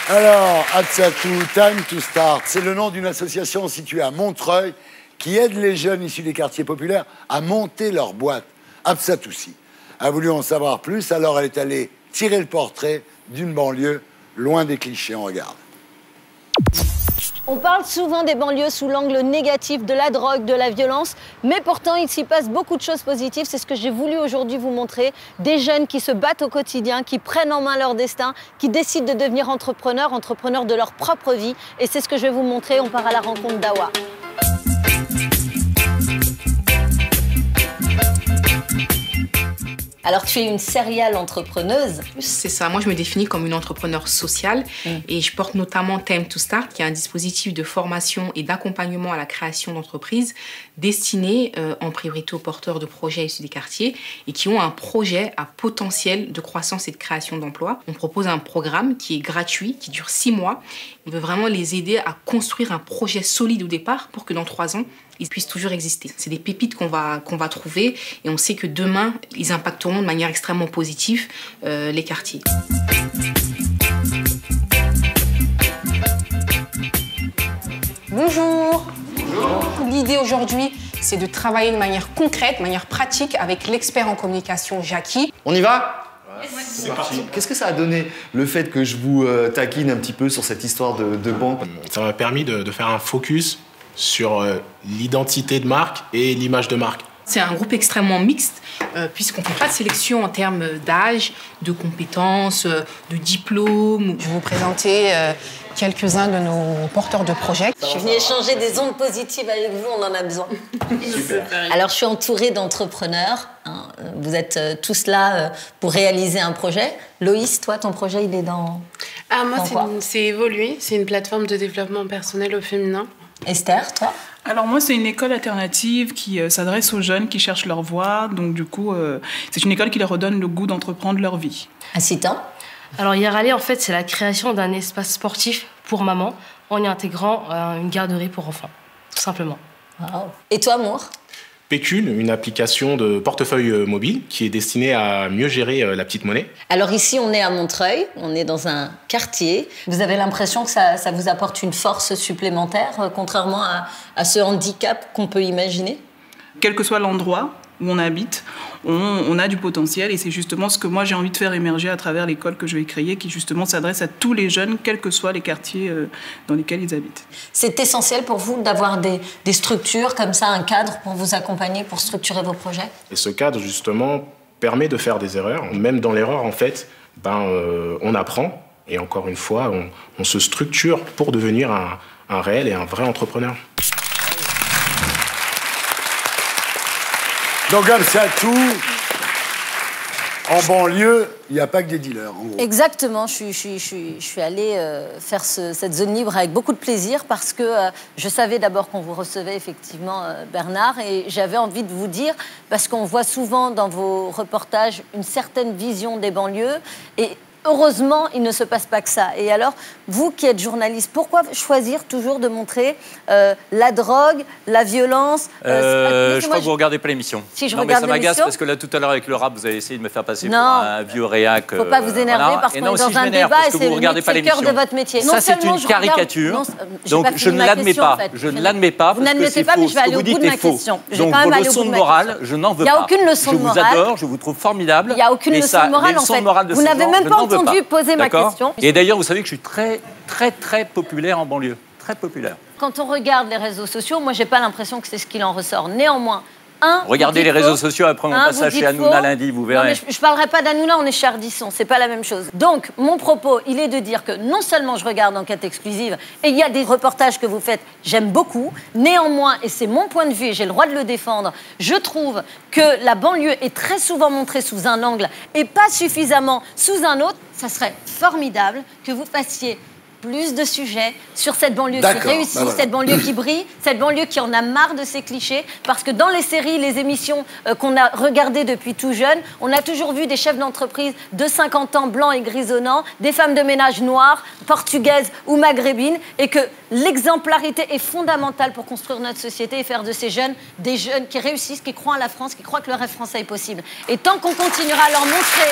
Alors, Absatou, Time to Start, c'est le nom d'une association située à Montreuil qui aide les jeunes issus des quartiers populaires à monter leur boîte. Absatoussi a voulu en savoir plus, alors elle est allée tirer le portrait d'une banlieue loin des clichés. On regarde. On parle souvent des banlieues sous l'angle négatif de la drogue, de la violence, mais pourtant il s'y passe beaucoup de choses positives. C'est ce que j'ai voulu aujourd'hui vous montrer. Des jeunes qui se battent au quotidien, qui prennent en main leur destin, qui décident de devenir entrepreneurs de leur propre vie. Et c'est ce que je vais vous montrer. On part à la rencontre d'Awa. Alors tu es une serial entrepreneuse. C'est ça, moi je me définis comme une entrepreneur sociale et je porte notamment Time to Start, qui est un dispositif de formation et d'accompagnement à la création d'entreprises destiné en priorité aux porteurs de projets issus des quartiers et qui ont un projet à potentiel de croissance et de création d'emplois. On propose un programme qui est gratuit, qui dure 6 mois. On veut vraiment les aider à construire un projet solide au départ pour que dans 3 ans, ils puissent toujours exister. C'est des pépites qu'on va trouver et on sait que demain, ils impacteront de manière extrêmement positive les quartiers. Bonjour. L'idée aujourd'hui, c'est de travailler de manière concrète, de manière pratique avec l'expert en communication Jackie. On y va ? C'est parti. Qu'est-ce que ça a donné, le fait que je vous taquine un petit peu sur cette histoire de banque ? Ça m'a permis de faire un focus sur l'identité de marque et l'image de marque. C'est un groupe extrêmement mixte, puisqu'on ne fait pas de sélection en termes d'âge, de compétences, de diplômes. Je vais vous présenter quelques-uns de nos porteurs de projets. Je suis venue échanger des ondes positives avec vous, on en a besoin. Super. Alors, je suis entourée d'entrepreneurs. Hein. Vous êtes tous là pour réaliser un projet. Loïs, toi, ton projet, il est dans... Moi, c'est Évoluer. C'est une plateforme de développement personnel au féminin. Esther, toi ? Alors moi, c'est une école alternative qui s'adresse aux jeunes qui cherchent leur voie. Donc du coup, c'est une école qui leur redonne le goût d'entreprendre leur vie. Assitan ? Alors Yaralé, en fait, c'est la création d'un espace sportif pour maman en y intégrant une garderie pour enfants, tout simplement. Wow. Et toi, Moore ? Pécule, une application de portefeuille mobile qui est destinée à mieux gérer la petite monnaie. Alors ici, on est à Montreuil, on est dans un quartier. Vous avez l'impression que ça vous apporte une force supplémentaire, contrairement à ce handicap qu'on peut imaginer ? Quel que soit l'endroit où on habite, on a du potentiel et c'est justement ce que moi j'ai envie de faire émerger à travers l'école que je vais créer, qui justement s'adresse à tous les jeunes, quels que soient les quartiers dans lesquels ils habitent. C'est essentiel pour vous d'avoir des structures comme ça, un cadre pour vous accompagner, pour structurer vos projets ? Et ce cadre justement permet de faire des erreurs. Même dans l'erreur, en fait, on apprend et encore une fois, on se structure pour devenir un réel et un vrai entrepreneur. Donc comme ça, tout, en banlieue, il n'y a pas que des dealers, en gros. Exactement, je suis allée faire cette zone libre avec beaucoup de plaisir parce que je savais d'abord qu'on vous recevait effectivement, Bernard, et j'avais envie de vous dire, parce qu'on voit souvent dans vos reportages une certaine vision des banlieues, et heureusement, il ne se passe pas que ça. Et alors, vous qui êtes journaliste, pourquoi choisir toujours de montrer la drogue, la violence Je crois que vous ne regardez pas l'émission. Si je non, regarde mais ça m'agace l'émission. parce que là, tout à l'heure, avec le rap, vous avez essayé de me faire passer pour un vieux réac. Il ne faut pas vous énerver parce qu'on est dans un débat et c'est le cœur de votre métier. Ça, c'est une caricature. Donc, je ne l'admets pas. Je ne l'admets pas parce que c'est faux. Mais je vais aller au bout de ma question. Donc, vos leçons de morale, je n'en veux pas. Il n'y a aucune leçon de morale. Je vous adore, je vous trouve formidable. Il n'y a aucune leçon de morale, en fait. Vous n'avez même pas entendu poser ma question. Et d'ailleurs, vous savez que je suis très populaire en banlieue. Très populaire. Quand on regarde les réseaux sociaux, moi, j'ai pas l'impression que c'est ce qu'il en ressort. Néanmoins, regardez les réseaux sociaux après mon passage chez Hanouna lundi, vous verrez. Non, mais je parlerai pas d'Hanouna, on est chez Ardisson, c'est pas la même chose. Donc, mon propos, il est de dire que non seulement je regarde Enquête exclusive, et il y a des reportages que vous faites, j'aime beaucoup. Néanmoins, et c'est mon point de vue, et j'ai le droit de le défendre, je trouve que la banlieue est très souvent montrée sous un angle et pas suffisamment sous un autre. Ça serait formidable que vous fassiez plus de sujets sur cette banlieue qui réussit, cette banlieue qui brille, cette banlieue qui en a marre de ces clichés. Parce que dans les séries, les émissions qu'on a regardées depuis tout jeune, on a toujours vu des chefs d'entreprise de 50 ans, blancs et grisonnants, des femmes de ménage noires, portugaises ou maghrébines, et que l'exemplarité est fondamentale pour construire notre société et faire de ces jeunes des jeunes qui réussissent, qui croient en la France, qui croient que le rêve français est possible. Et tant qu'on continuera à leur montrer...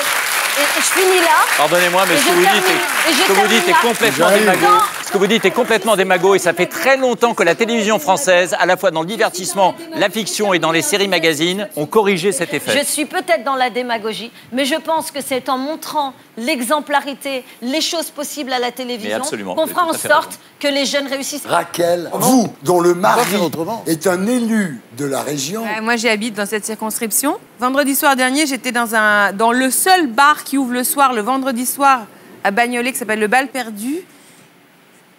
Et je finis là. Pardonnez-moi, mais ce que vous dites est complètement démago. Ce que vous dites est complètement démago et ça fait très longtemps que la télévision française, à la fois dans le divertissement, la fiction et dans les séries magazines, ont corrigé cet effet. Je suis peut-être dans la démagogie, mais je pense que c'est en montrant l'exemplarité, les choses possibles à la télévision, qu'on fera en sorte que les jeunes réussissent. Raquel, vous, dont le mari est un élu de la région. Moi, j'habite dans cette circonscription. Vendredi soir dernier, j'étais dans le seul bar qui ouvre le soir, le vendredi soir, à Bagnolet, qui s'appelle le Bal Perdu.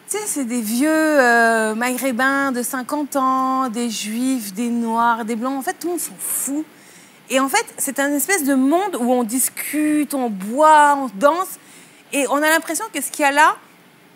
Tu sais, c'est des vieux maghrébins de 50 ans, des juifs, des noirs, des blancs. En fait, tout le monde s'en fout. Et en fait, c'est un espèce de monde où on discute, on boit, on danse. Et on a l'impression que ce qu'il y a là,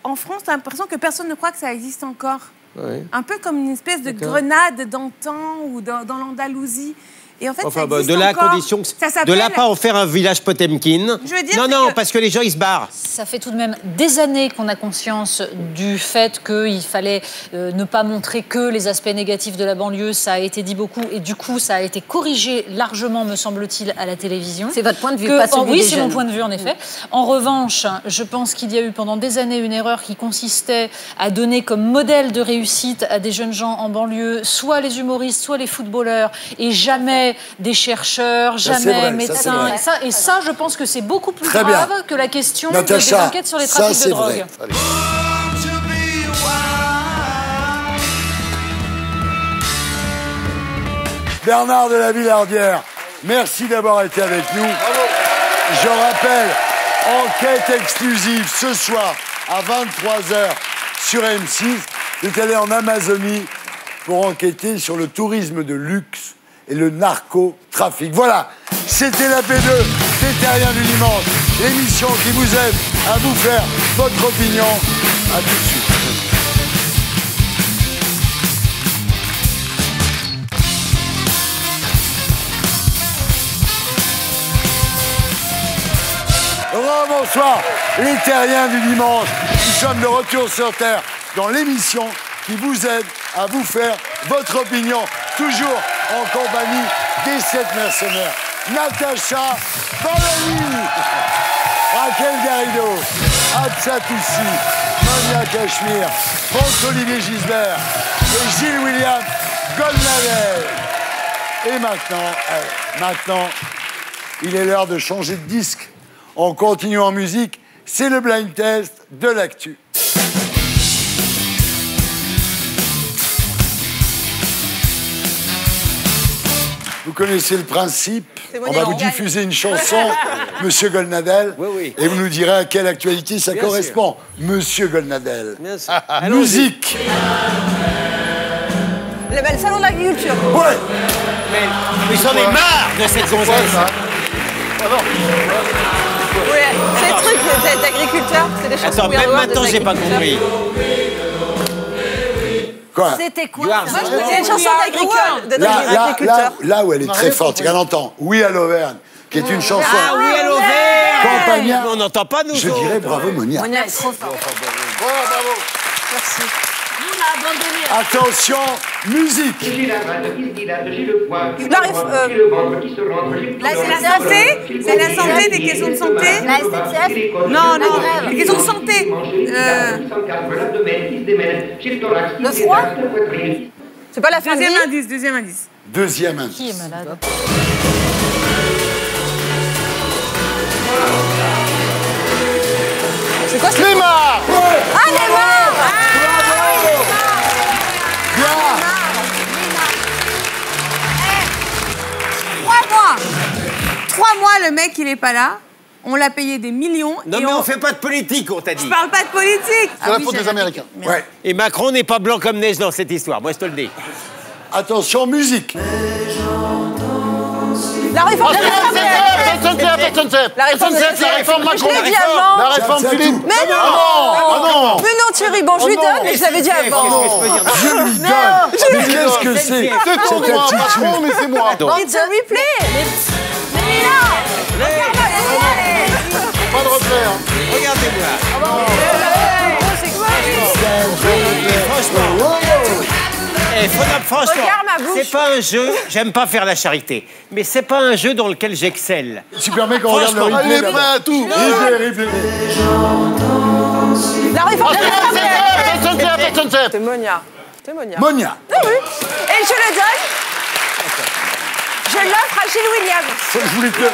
en France, on a l'impression que personne ne croit que ça existe encore. Oui. Un peu comme une espèce de grenade d'antan ou dans l'Andalousie. Et en fait, enfin, de la condition, de là pas en faire un village Potemkin. Je veux dire, non, parce que les gens ils se barrent. Ça fait tout de même des années qu'on a conscience du fait qu'il fallait ne pas montrer que les aspects négatifs de la banlieue. Ça a été dit beaucoup et du coup, ça a été corrigé largement, me semble-t-il, à la télévision. C'est votre point de vue, pas celui oui, des c'est jeunes. mon point de vue, en effet. En revanche, je pense qu'il y a eu pendant des années une erreur qui consistait à donner comme modèle de réussite à des jeunes gens en banlieue, soit les humoristes, soit les footballeurs, et jamais des chercheurs, jamais médecins. Et ça, je pense que c'est beaucoup plus grave que la question des enquêtes sur les trafics de drogue. Bernard de la Villardière, merci d'avoir été avec nous. Je rappelle, enquête exclusive ce soir à 23h sur M6. Vous êtes allé en Amazonie pour enquêter sur le tourisme de luxe et le narcotrafic. Voilà, c'était la P2, c'était rien du dimanche. L'émission qui vous aide à vous faire votre opinion. À tout de suite. Bonsoir, les terriens du dimanche. Nous sommes de retour sur Terre dans l'émission qui vous aide à vous faire votre opinion. Toujours en compagnie des 7 mercenaires. Natacha Barani, Raquel Garrido, Absa Toussi, Monia Cachemire, François-Olivier Gisbert et Gilles William Goldnadel. Et maintenant, il est l'heure de changer de disque. On continue en musique, c'est le blind test de l'actu. Vous connaissez le principe. On va vous diffuser une chanson, Monsieur Goldnadel, et vous nous direz à quelle actualité ça correspond. Monsieur Goldnadel. Musique. Le salon de l'agriculture. Ouais. Mais j'en ai marre de cette gonzesse. Oui, c'est le truc d'agriculteur, c'est des chansons. Attends, même maintenant, j'ai pas compris. Quoi? C'était quoi? C'est une chanson d'agriculteur. Là où elle est très forte, c'est qu'elle entend Oui à l'Auvergne, qui est une chanson. Ah, oui à l'Auvergne! Campagnard. On n'entend pas, nous. Je dirais bravo, Monia. Monia est trop forte. Bravo. Merci. Attention, musique. C'est la santé. C'est la santé, des questions de santé. La SNCF. Non, des questions de santé. Le froid. C'est pas la fin de vie. Deuxième indice. Deuxième indice. Qui est malade? C'est quoi ce Neymar. Ah, Neymar. Bien. 3 mois, le mec, il est pas là. On l'a payé des millions. Non, mais on fait pas de politique, on t'a dit. Je parle pas de politique. C'est la faute des Américains. Ouais. Et Macron n'est pas blanc comme neige dans cette histoire, moi je te le dis. Attention, musique. La réforme La réforme Macron. Je l'ai dit avant. La réforme Philippe. Mais non. Mais non, Thierry, bon, je lui donne, mais je l'avais dit avant. Je lui donne. Mais qu'est-ce que c'est? C'est ton droit, Macron, mais c'est moi. It's a replay. Mais là. Pas de replay, hein. Regardez-moi. C'est quoi? Franchement, Regarde ma bouche. c'est pas un jeu, j'aime pas faire la charité, mais c'est pas un jeu dans lequel j'excelle. Tu permets qu'on regarde le replay? Il est prêt à tout. Replay. La réforme C'est Monia. C'est Monia. Monia. Ah oui. Et je le donne. Je l'offre à Gilles William.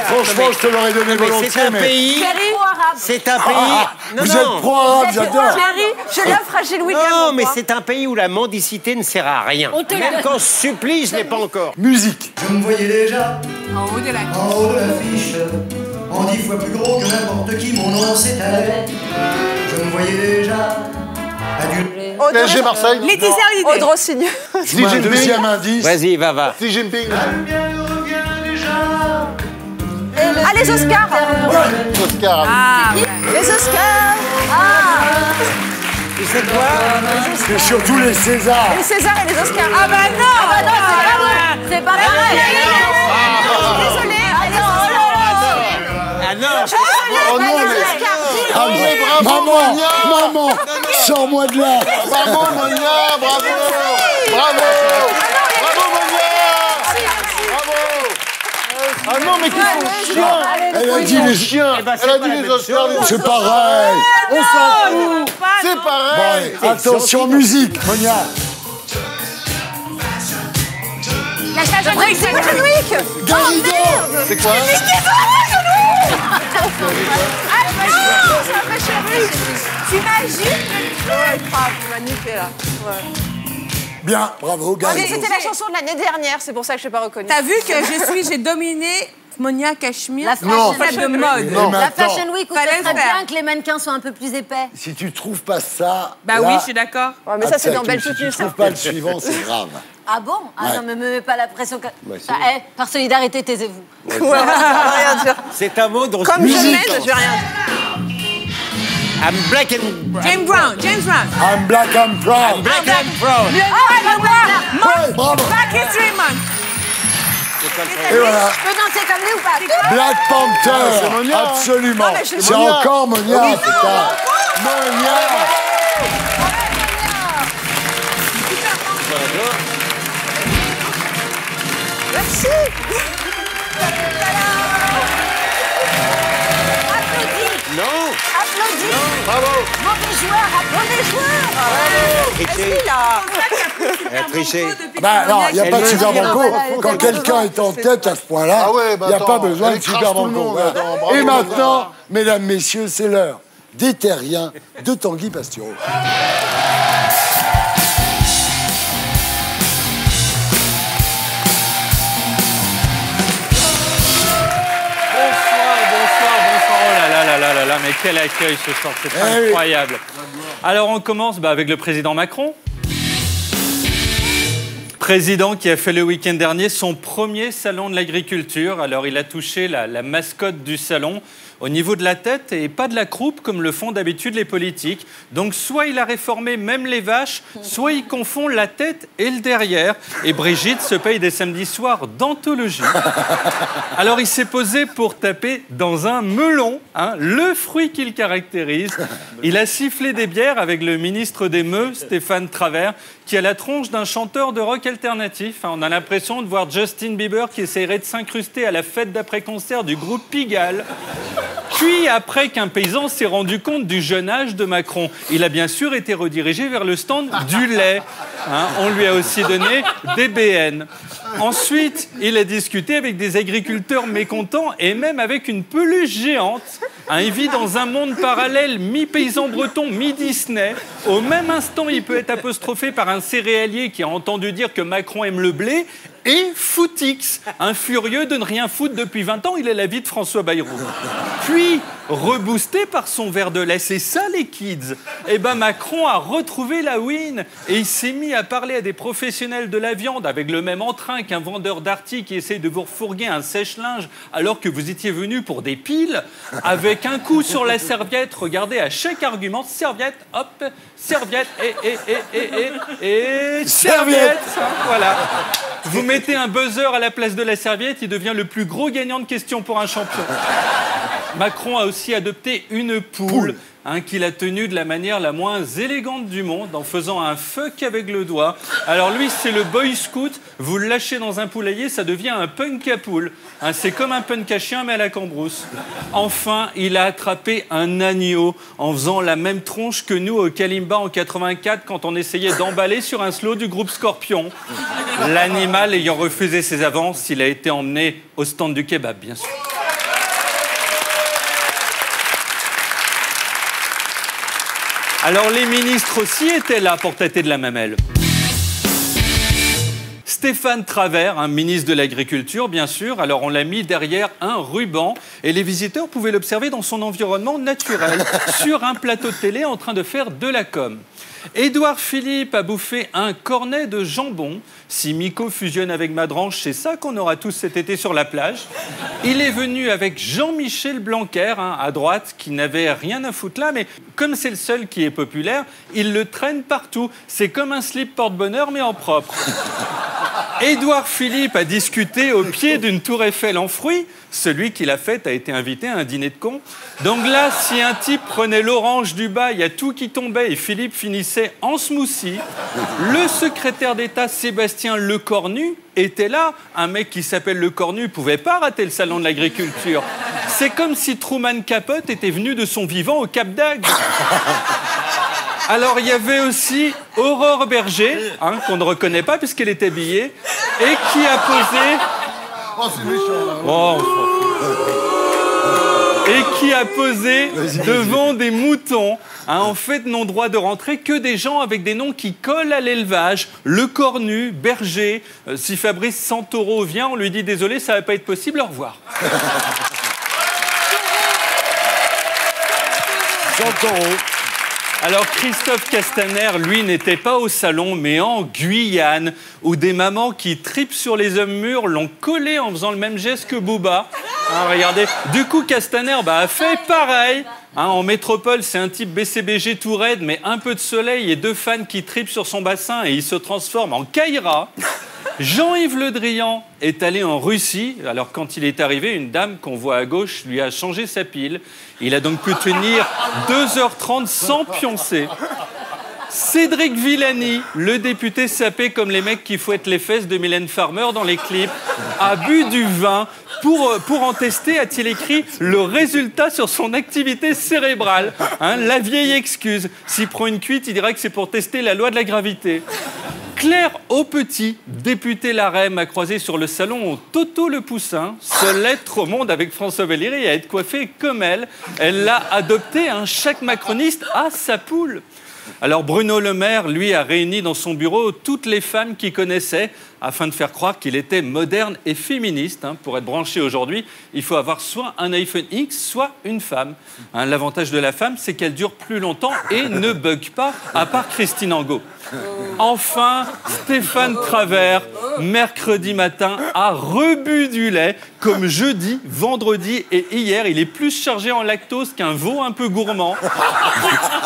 Franchement, je te l'aurais donné volontiers. C'est un pays. C'est un pays. Vous êtes pro-arabe, j'adore. Thierry, je l'offre à Gilles William. Non, mais c'est un pays où la mendicité ne sert à rien. Même quand je supplie, je l'ai pas encore. Musique. Je me voyais déjà En haut de la l'affiche, en 10 fois plus gros que n'importe qui, mon nom s'étalait. Je me voyais déjà PSG Marseille. Laetitia Hallyday. Audre Rossignol. Deuxième indice. Vas-y, va. Xi Jinping. les Oscars. Les Oscars. Les Oscars. Tu sais quoi? C'est surtout les Césars. Les Césars et les Oscars. Ah bah non. C'est pas pareil. Désolée. Ah non. Oh non, mais... Maman, sors-moi de là. Bravo, Monia, bravo. Bravo. Bravo, Monia. Bravo. Ah non, mais qu'est-ce qu'on chien? Elle a dit les chiens. Elle a dit les Oscars. C'est pareil. On s'en fout. C'est pareil. Bon, attention, musique, Monia. La Fashion Week. C'est Fashion Week. Garrido. C'est quoi? Ah non, c'est la Fashion Week. T'imagines? Tu m'as niqué là. Bien, bravo, Garrido. C'était la chanson de l'année dernière, c'est pour ça que je ne l'ai pas reconnue. T'as vu que j'ai dominé Monia Cachemire, La fashion de mode. Non. La Fashion Week, où ça Fallait serait le faire. bien que les mannequins soient un peu plus épais. Si tu trouves pas ça... Bah là, oui, je suis d'accord. Ouais, mais ça, c'est dans attaque. Belle Si tu Future. trouves pas le suivant, c'est grave. Ah bon? Ah Ouais. non, mais me mets pas la pression. Ouais, c'est Ah, par solidarité, taisez-vous. Ouais, ça va rien dire. C'est un mot dont... Comme je Musique. m'aide, je vais rien dire. I'm black and... James Brown. I'm black and proud. Black and brown. Le noir. Ouais, bravo. Black History Month. Et voilà. Je peux danser comme lui ou pas? Black Panther. c'est Monia. Absolument. Non, mais je- C'est Monia. encore Monia, putain. Monia. Merci. Non. Applaudis. Bravo. Mauvais joueur, applaudis joueurs. Triché. Elle a triché. Bah non, il n'y a pas de Super Elle Banco. veut- Quand quelqu'un est en tête à ce point-là, Ah ouais, il bah n'y a pas attends, besoin elle de écrase Super tout le Banco. monde, Voilà. attends, bravo, Et Monia. maintenant, mesdames, messieurs, c'est l'heure des terriens de Tanguy Pastureau. Bonsoir. Oh là, mais quel accueil ce soir, c'est oui. incroyable. Alors on commence avec le président Macron. Président qui a fait le week-end dernier son premier salon de l'agriculture. Alors il a touché la mascotte du salon au niveau de la tête et pas de la croupe comme le font d'habitude les politiques. Donc soit il a réformé même les vaches, soit il confond la tête et le derrière. Et Brigitte se paye des samedis soirs d'anthologie. Alors il s'est posé pour taper dans un melon, hein, le fruit qui le caractérise. Il a sifflé des bières avec le ministre des Meux, Stéphane Travers, qui a la tronche d'un chanteur de rock alternatif. On a l'impression de voir Justin Bieber qui essaierait de s'incruster à la fête d'après-concert du groupe Pigalle. Puis, après qu'un paysan s'est rendu compte du jeune âge de Macron, il a bien sûr été redirigé vers le stand du lait. Hein, on lui a aussi donné des BN. Ensuite, il a discuté avec des agriculteurs mécontents et même avec une peluche géante. Hein, il vit dans un monde parallèle, mi-paysan breton, mi-Disney. Au même instant, il peut être apostrophé par un céréalier qui a entendu dire que Macron aime le blé et Footix, un furieux de ne rien foutre depuis 20 ans. Il est la vie de François Bayrou. Puis, reboosté par son verre de lait, c'est ça les kids. Eh ben Macron a retrouvé la win et il s'est mis à parler à des professionnels de la viande avec le même entrain qu'un vendeur d'arty qui essaye de vous refourguer un sèche-linge alors que vous étiez venu pour des piles, avec un coup sur la serviette. Regardez à chaque argument, serviette, hop, serviette et serviette. Voilà. Vous mettez un buzzer à la place de la serviette, il devient le plus gros gagnant de questions pour un champion. Macron a aussi adopté une poule. Qu'il a tenue de la manière la moins élégante du monde, en faisant un fuck avec le doigt. Alors lui, c'est le boy scout. Vous le lâchez dans un poulailler, ça devient un punk à poule. C'est comme un punk à chien, mais à la Cambrousse. Enfin, il a attrapé un agneau en faisant la même tronche que nous au Kalimba en 84 quand on essayait d'emballer sur un slow du groupe Scorpion. L'animal ayant refusé ses avances, il a été emmené au stand du kebab, bien sûr. Alors les ministres aussi étaient là pour tâter de la mamelle. Stéphane Travert, un ministre de l'Agriculture, bien sûr. Alors, on l'a mis derrière un ruban et les visiteurs pouvaient l'observer dans son environnement naturel, sur un plateau de télé en train de faire de la com. Édouard Philippe a bouffé un cornet de jambon. Si Miko fusionne avec Madrange, c'est ça qu'on aura tous cet été sur la plage. Il est venu avec Jean-Michel Blanquer, à droite, qui n'avait rien à foutre là, mais comme c'est le seul qui est populaire, il le traîne partout. C'est comme un slip porte-bonheur, mais en propre. Édouard Philippe a discuté au pied d'une tour Eiffel en fruits. Celui qui l'a faite a été invité à un dîner de cons. Donc là, si un type prenait l'orange du bas, il y a tout qui tombait et Philippe finissait en smoothie. Le secrétaire d'État Sébastien Lecornu était là. Un mec qui s'appelle Lecornu ne pouvait pas rater le salon de l'agriculture. C'est comme si Truman Capote était venu de son vivant au Cap d'Agde. Alors, il y avait aussi Aurore Berger, qu'on ne reconnaît pas puisqu'elle est habillée, et qui a posé... Oh, c'est méchant, là. Oh, et qui a posé devant des moutons. En fait, n'ont droit de rentrer que des gens avec des noms qui collent à l'élevage. Lecornu, Berger. Si Fabrice Santoro vient, on lui dit « Désolé, ça ne va pas être possible, au revoir ». Santoro. Alors Christophe Castaner, lui, n'était pas au salon, mais en Guyane, où des mamans qui tripent sur les hommes mûrs l'ont collé en faisant le même geste que Booba. Regardez. Du coup, Castaner a fait pareil. En métropole, c'est un type BCBG tout raide, mais un peu de soleil et 2 fans qui tripent sur son bassin et il se transforme en Kaira. Jean-Yves Le Drian est allé en Russie. Alors, quand il est arrivé, une dame qu'on voit à gauche lui a changé sa pile. Il a donc pu tenir 2h30 sans pioncer. Cédric Villani, le député sapé comme les mecs qui fouettent les fesses de Mylène Farmer dans les clips, a bu du vin. Pour en tester, a-t-il écrit le résultat sur son activité cérébrale. La vieille excuse. S'il prend une cuite, il dirait que c'est pour tester la loi de la gravité. Claire Aupetit, députée LaREM, a croisé sur le salon Toto le Poussin, seul être au monde avec François Valéry à être coiffé comme elle. Elle l'a adopté, chaque macroniste a sa poule. Alors Bruno Le Maire, lui, a réuni dans son bureau toutes les femmes qu'il connaissait afin de faire croire qu'il était moderne et féministe. Pour être branché aujourd'hui, il faut avoir soit un iPhone X, soit une femme. L'avantage de la femme, c'est qu'elle dure plus longtemps et ne bug pas, à part Christine Angot. Enfin, Stéphane Travert, mercredi matin, a rebu du lait, comme jeudi, vendredi et hier. Il est plus chargé en lactose qu'un veau un peu gourmand.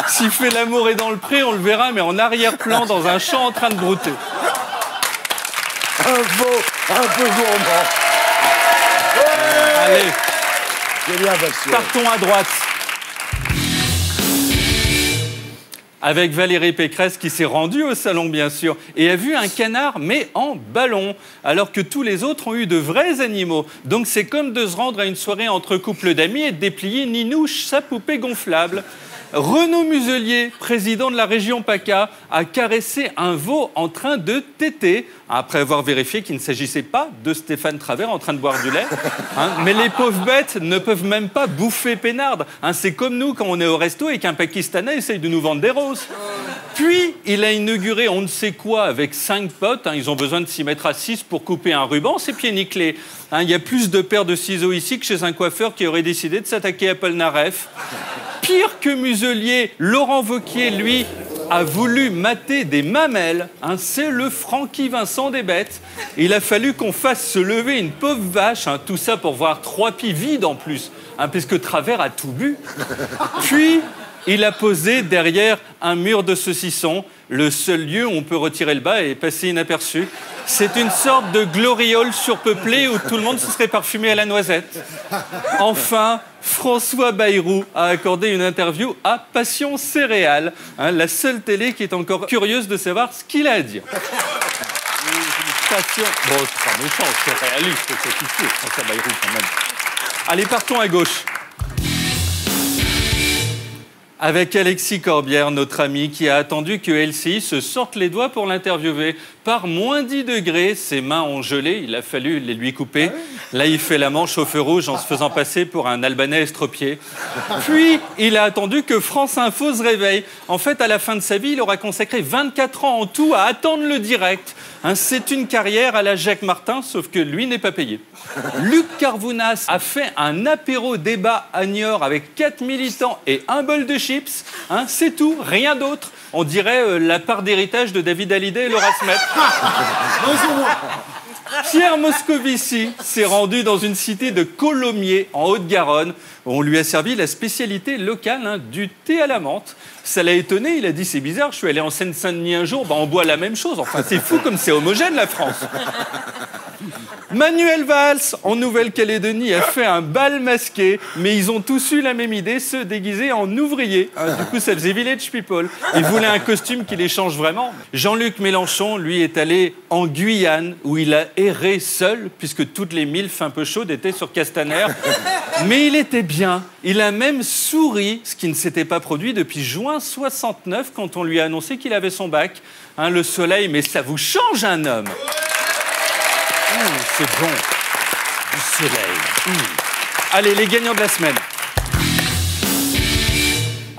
S'il fait l'amour et dans le pré, on le verra, mais en arrière-plan, dans un champ en train de brouter. Un veau un peu gourmand. Ouais. Allez, c'est bien, Bastien. Partons à droite. Avec Valérie Pécresse qui s'est rendue au salon, bien sûr, et a vu un canard, mais en ballon, alors que tous les autres ont eu de vrais animaux. Donc c'est comme de se rendre à une soirée entre couples d'amis et de déplier Ninouche, sa poupée gonflable. Renaud Muselier, président de la région PACA, a caressé un veau en train de téter, après avoir vérifié qu'il ne s'agissait pas de Stéphane Travert en train de boire du lait. Mais les pauvres bêtes ne peuvent même pas bouffer peinarde. C'est comme nous quand on est au resto et qu'un Pakistanais essaye de nous vendre des roses. Puis, il a inauguré on ne sait quoi avec 5 potes. Ils ont besoin de s'y mettre à 6 pour couper un ruban, c'est pieds nickelés. Il y a plus de paires de ciseaux ici que chez un coiffeur qui aurait décidé de s'attaquer à Polnareff. Pire que Muselier, Laurent Wauquiez, lui, a voulu mater des mamelles. C'est le Francky Vincent des bêtes. Il a fallu qu'on fasse se lever une pauvre vache. Tout ça pour voir 3 pieds vides en plus. Puisque Travers a tout bu. Puis, il a posé derrière un mur de saucisson, le seul lieu où on peut retirer le bas et passer inaperçu. C'est une sorte de gloriole surpeuplée où tout le monde se serait parfumé à la noisette. Enfin, François Bayrou a accordé une interview à Passion Céréales, la seule télé qui est encore curieuse de savoir ce qu'il a à dire. Passion... Bon, c'est pas méchant, c'est réaliste, c'est ici, François Bayrou quand même. Allez, partons à gauche. Avec Alexis Corbière, notre ami, qui a attendu que LCI se sorte les doigts pour l'interviewer. Par moins 10 degrés, ses mains ont gelé, il a fallu les lui couper. Là, il fait la manche au feu rouge en se faisant passer pour un Albanais estropié. Puis, il a attendu que France Info se réveille. En fait, à la fin de sa vie, il aura consacré 24 ans en tout à attendre le direct. C'est une carrière à la Jacques Martin, sauf que lui n'est pas payé. Luc Carvounas a fait un apéro débat à Niort avec 4 militants et un bol de chips. C'est tout, rien d'autre. On dirait la part d'héritage de David Hallyday et Laura Smet. Pierre Moscovici s'est rendu dans une cité de Colomiers, en Haute-Garonne, où on lui a servi la spécialité locale, du thé à la menthe. Ça l'a étonné, il a dit « c'est bizarre, je suis allé en Seine-Saint-Denis un jour, on boit la même chose. Enfin, c'est fou comme c'est homogène, la France ». Manuel Valls, en Nouvelle-Calédonie, a fait un bal masqué, mais ils ont tous eu la même idée, se déguiser en ouvriers. Du coup, ça faisait Village People. Ils voulaient un costume qui les change vraiment. Jean-Luc Mélenchon, lui, est allé en Guyane, où il a erré seul, puisque toutes les milfs un peu chaudes étaient sur Castaner. Mais il était bien. Il a même souri, ce qui ne s'était pas produit depuis juin 69, quand on lui a annoncé qu'il avait son bac. Le soleil, mais ça vous change un homme. C'est bon. Du soleil. Allez, les gagnants de la semaine.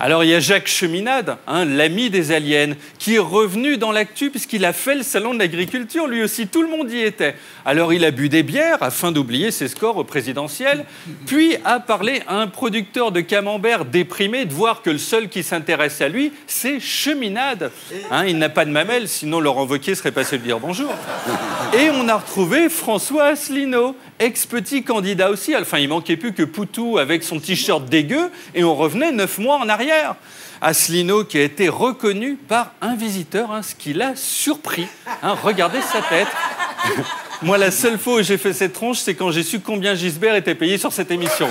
Alors, il y a Jacques Cheminade, l'ami des aliens, qui est revenu dans l'actu puisqu'il a fait le salon de l'agriculture. Lui aussi, tout le monde y était. Alors, il a bu des bières afin d'oublier ses scores au présidentiel, puis a parlé à un producteur de camembert déprimé de voir que le seul qui s'intéresse à lui, c'est Cheminade. Il n'a pas de mamelle, sinon Laurent Wauquiez serait passé lui dire bonjour. Et on a retrouvé François Asselineau, ex-petit candidat aussi. Enfin, il manquait plus que Poutou avec son t-shirt dégueu, et on revenait 9 mois en arrière. Asselineau qui a été reconnu par un visiteur, ce qui l'a surpris. Regardez sa tête. Moi, la seule fois où j'ai fait cette tronche, c'est quand j'ai su combien Gisbert était payé sur cette émission.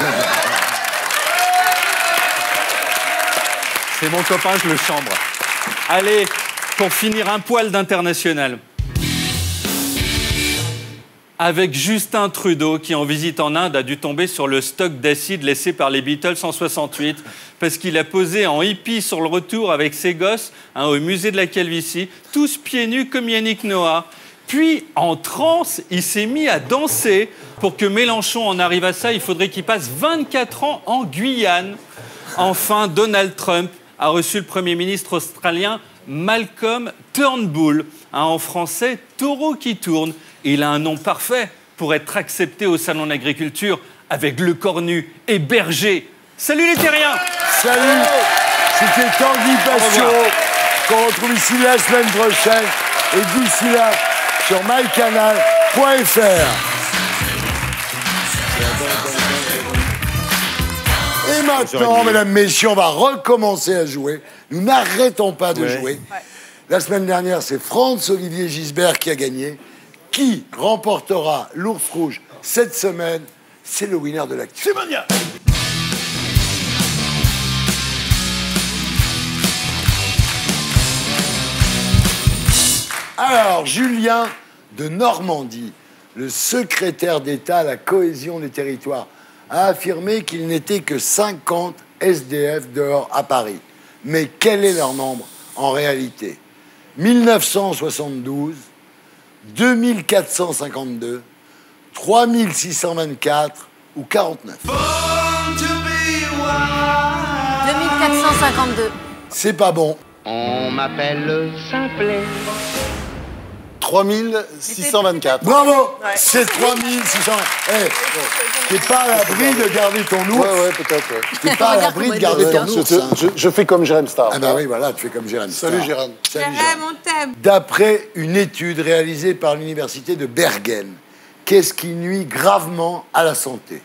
C'est mon copain, je le chambre. Allez, pour finir, un poil d'international. Avec Justin Trudeau, qui en visite en Inde a dû tomber sur le stock d'acide laissé par les Beatles en 68, parce qu'il a posé en hippie sur le retour avec ses gosses au musée de la calvitie, tous pieds nus comme Yannick Noah. Puis, en transe, il s'est mis à danser. Pour que Mélenchon en arrive à ça, il faudrait qu'il passe 24 ans en Guyane. Enfin, Donald Trump a reçu le Premier ministre australien Malcolm Turnbull, en français, taureau qui tourne. Il a un nom parfait pour être accepté au Salon de l'Agriculture avec le cornu et Berger. Salut les terriens! Salut! C'était Tanguy Pastureau qu'on retrouve ici la semaine prochaine et d'ici là sur mycanal.fr. Et maintenant, mesdames, messieurs, on va recommencer à jouer. Nous n'arrêtons pas de jouer. La semaine dernière, c'est Franz-Olivier Gisbert qui a gagné. Qui remportera l'ours rouge cette semaine? C'est le winner de l'actu. C'est Mania. Alors, Julien de Normandie, le secrétaire d'État à la cohésion des territoires, a affirmé qu'il n'était que 50 SDF dehors à Paris. Mais quel est leur nombre en réalité? 1972, 2452, 3624 ou 49. 2452. C'est pas bon. On m'appelle Simplet. 3624. Bravo, ouais. C'est 3600. Hey, t'es pas à l'abri de garder ton ours. Ouais, peut-être. Ouais. T'es pas à l'abri de garder ton ours. Je fais comme Jérém Star. Ah bah oui, voilà, tu fais comme Jérém Star. Salut Jérém. Jérém, on t'aime. D'après une étude réalisée par l'université de Bergen, qu'est-ce qui nuit gravement à la santé?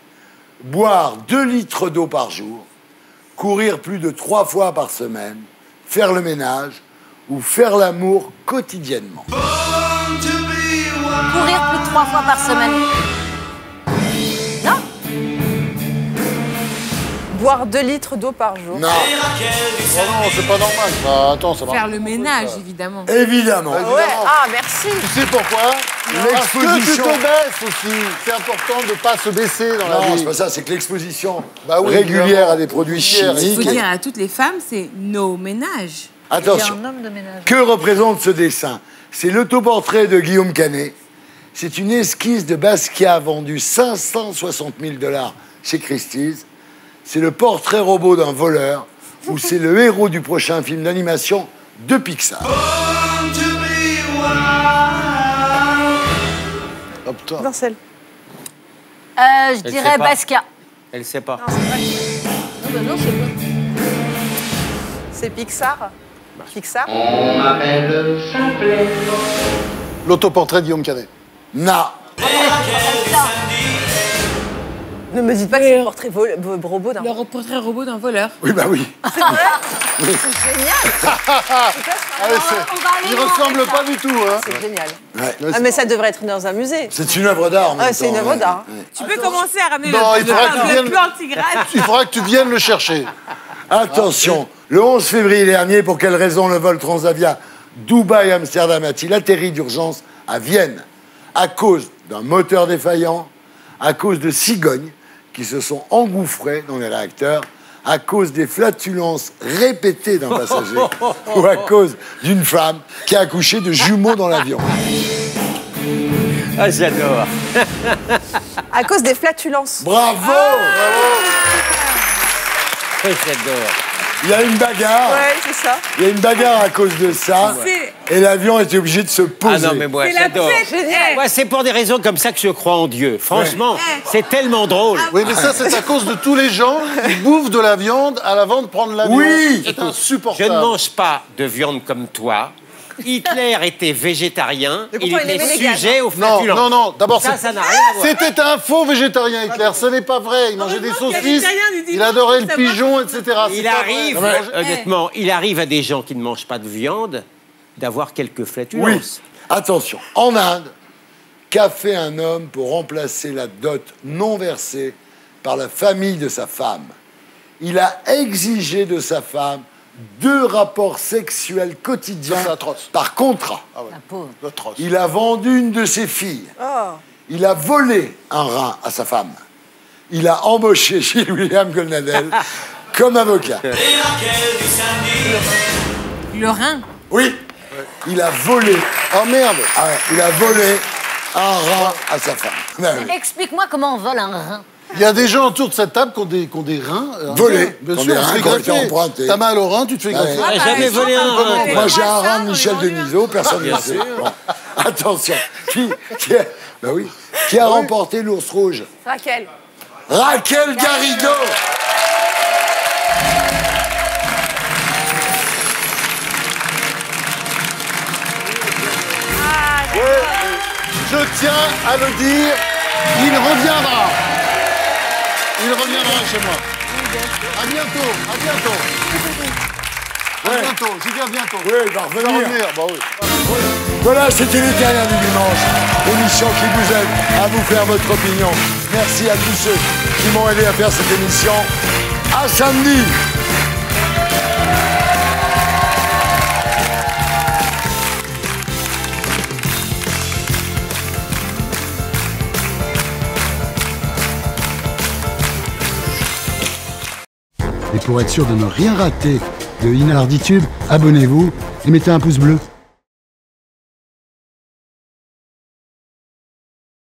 Boire 2 litres d'eau par jour, courir plus de 3 fois par semaine, faire le ménage ou faire l'amour quotidiennement. Courir plus de 3 fois par semaine. Non. Boire 2 litres d'eau par jour. Non. Oh non, c'est pas normal. Ah, attends, ça va. Faire le ménage, évidemment. Évidemment. Ouais. Ah, merci. Tu sais pourquoi? Parce que tu te baisses aussi. C'est important de ne pas se baisser dans la vie. Non, c'est pas ça, c'est que l'exposition régulière à des produits chimiques... Il faut dire à toutes les femmes, c'est nos ménages. Attention, un homme de ménage. Que représente ce dessin? C'est l'autoportrait de Guillaume Canet. C'est une esquisse de Basquiat vendue 560 000 $ chez Christie's. C'est le portrait robot d'un voleur ou c'est le héros du prochain film d'animation de Pixar. Oh putain. Vincel. Je dirais Basquiat. Elle sait pas. Non, c'est quoi? C'est Pixar. Pixar. On m'appelle Simplet. L'autoportrait de Guillaume Canet. Non. Ne me dites pas que c'est le portrait robot d'un... Le portrait robot d'un voleur. Oui, bah oui. C'est vrai? C'est génial. Il ressemble pas du tout, hein. C'est génial. Ouais. Ah, mais ça devrait être dans un musée. C'est une œuvre d'art. Ah, c'est une œuvre d'art. Tu peux commencer à ramener Non, il le faudra que tu viennes le chercher. Attention, le 11 février dernier, pour quelle raison le vol Transavia Dubaï-Amsterdam a-t-il atterri d'urgence à Vienne? À cause d'un moteur défaillant, à cause de cigognes qui se sont engouffrées dans les réacteurs, à cause des flatulences répétées d'un passager ou à cause d'une femme qui a accouché de jumeaux dans l'avion. Ah, j'adore. À cause des flatulences. Bravo, J'adore. Il y a une bagarre. Ouais, c'est ça. Il y a une bagarre à cause de ça. Et l'avion était obligé de se poser. Ah non, mais moi, j'adore. Moi, c'est pour des raisons comme ça que je crois en Dieu. Franchement, c'est tellement drôle. Oui, mais ça, c'est à cause de tous les gens qui bouffent de la viande avant de prendre l'avion. Oui. C'est insupportable. Je ne mange pas de viande comme toi. Hitler était végétarien, il était sujet aux flatulences. Non, d'abord, ça n'a rien à voir. C'était un faux végétarien, Hitler. Ce n'est pas vrai. Il mangeait des saucisses, il adorait le pigeon, etc. Il arrive, honnêtement, il arrive à des gens qui ne mangent pas de viande d'avoir quelques flatulences. Oui. Attention, en Inde, qu'a fait un homme pour remplacer la dot non versée par la famille de sa femme? Il a exigé de sa femme 2 rapports sexuels quotidiens par contrat. Ah ouais. Il a vendu une de ses filles. Oh. Il a volé un rein à sa femme. Il a embauché chez William Goldnadel comme avocat. Le rein? Oui. Il a volé. Oh merde. Ah ouais, il a volé un rein à sa femme. Ben oui. Explique-moi comment on vole un rein. Il y a des gens autour de cette table qui ont des reins. Volés. Bien sûr, on se fait greffer. T'as mal au rein, tu te fais greffer. J'ai jamais volé un rein. Moi, j'ai un rein de Michel Denisot, personne ne le sait. Bon. Attention. Qui a remporté l'ours rouge? Raquel. Raquel Garrido. Je tiens à le dire, il reviendra. Il reviendra chez moi. À bientôt, à bientôt. À bientôt, j'y viens bientôt. Oui, il va revenir. Bah oui. Voilà, c'était les Terriens du dimanche. L'émission qui vous aide à vous faire votre opinion. Merci à tous ceux qui m'ont aidé à faire cette émission. À samedi. Et pour être sûr de ne rien rater de Inarditube, abonnez-vous et mettez un pouce bleu.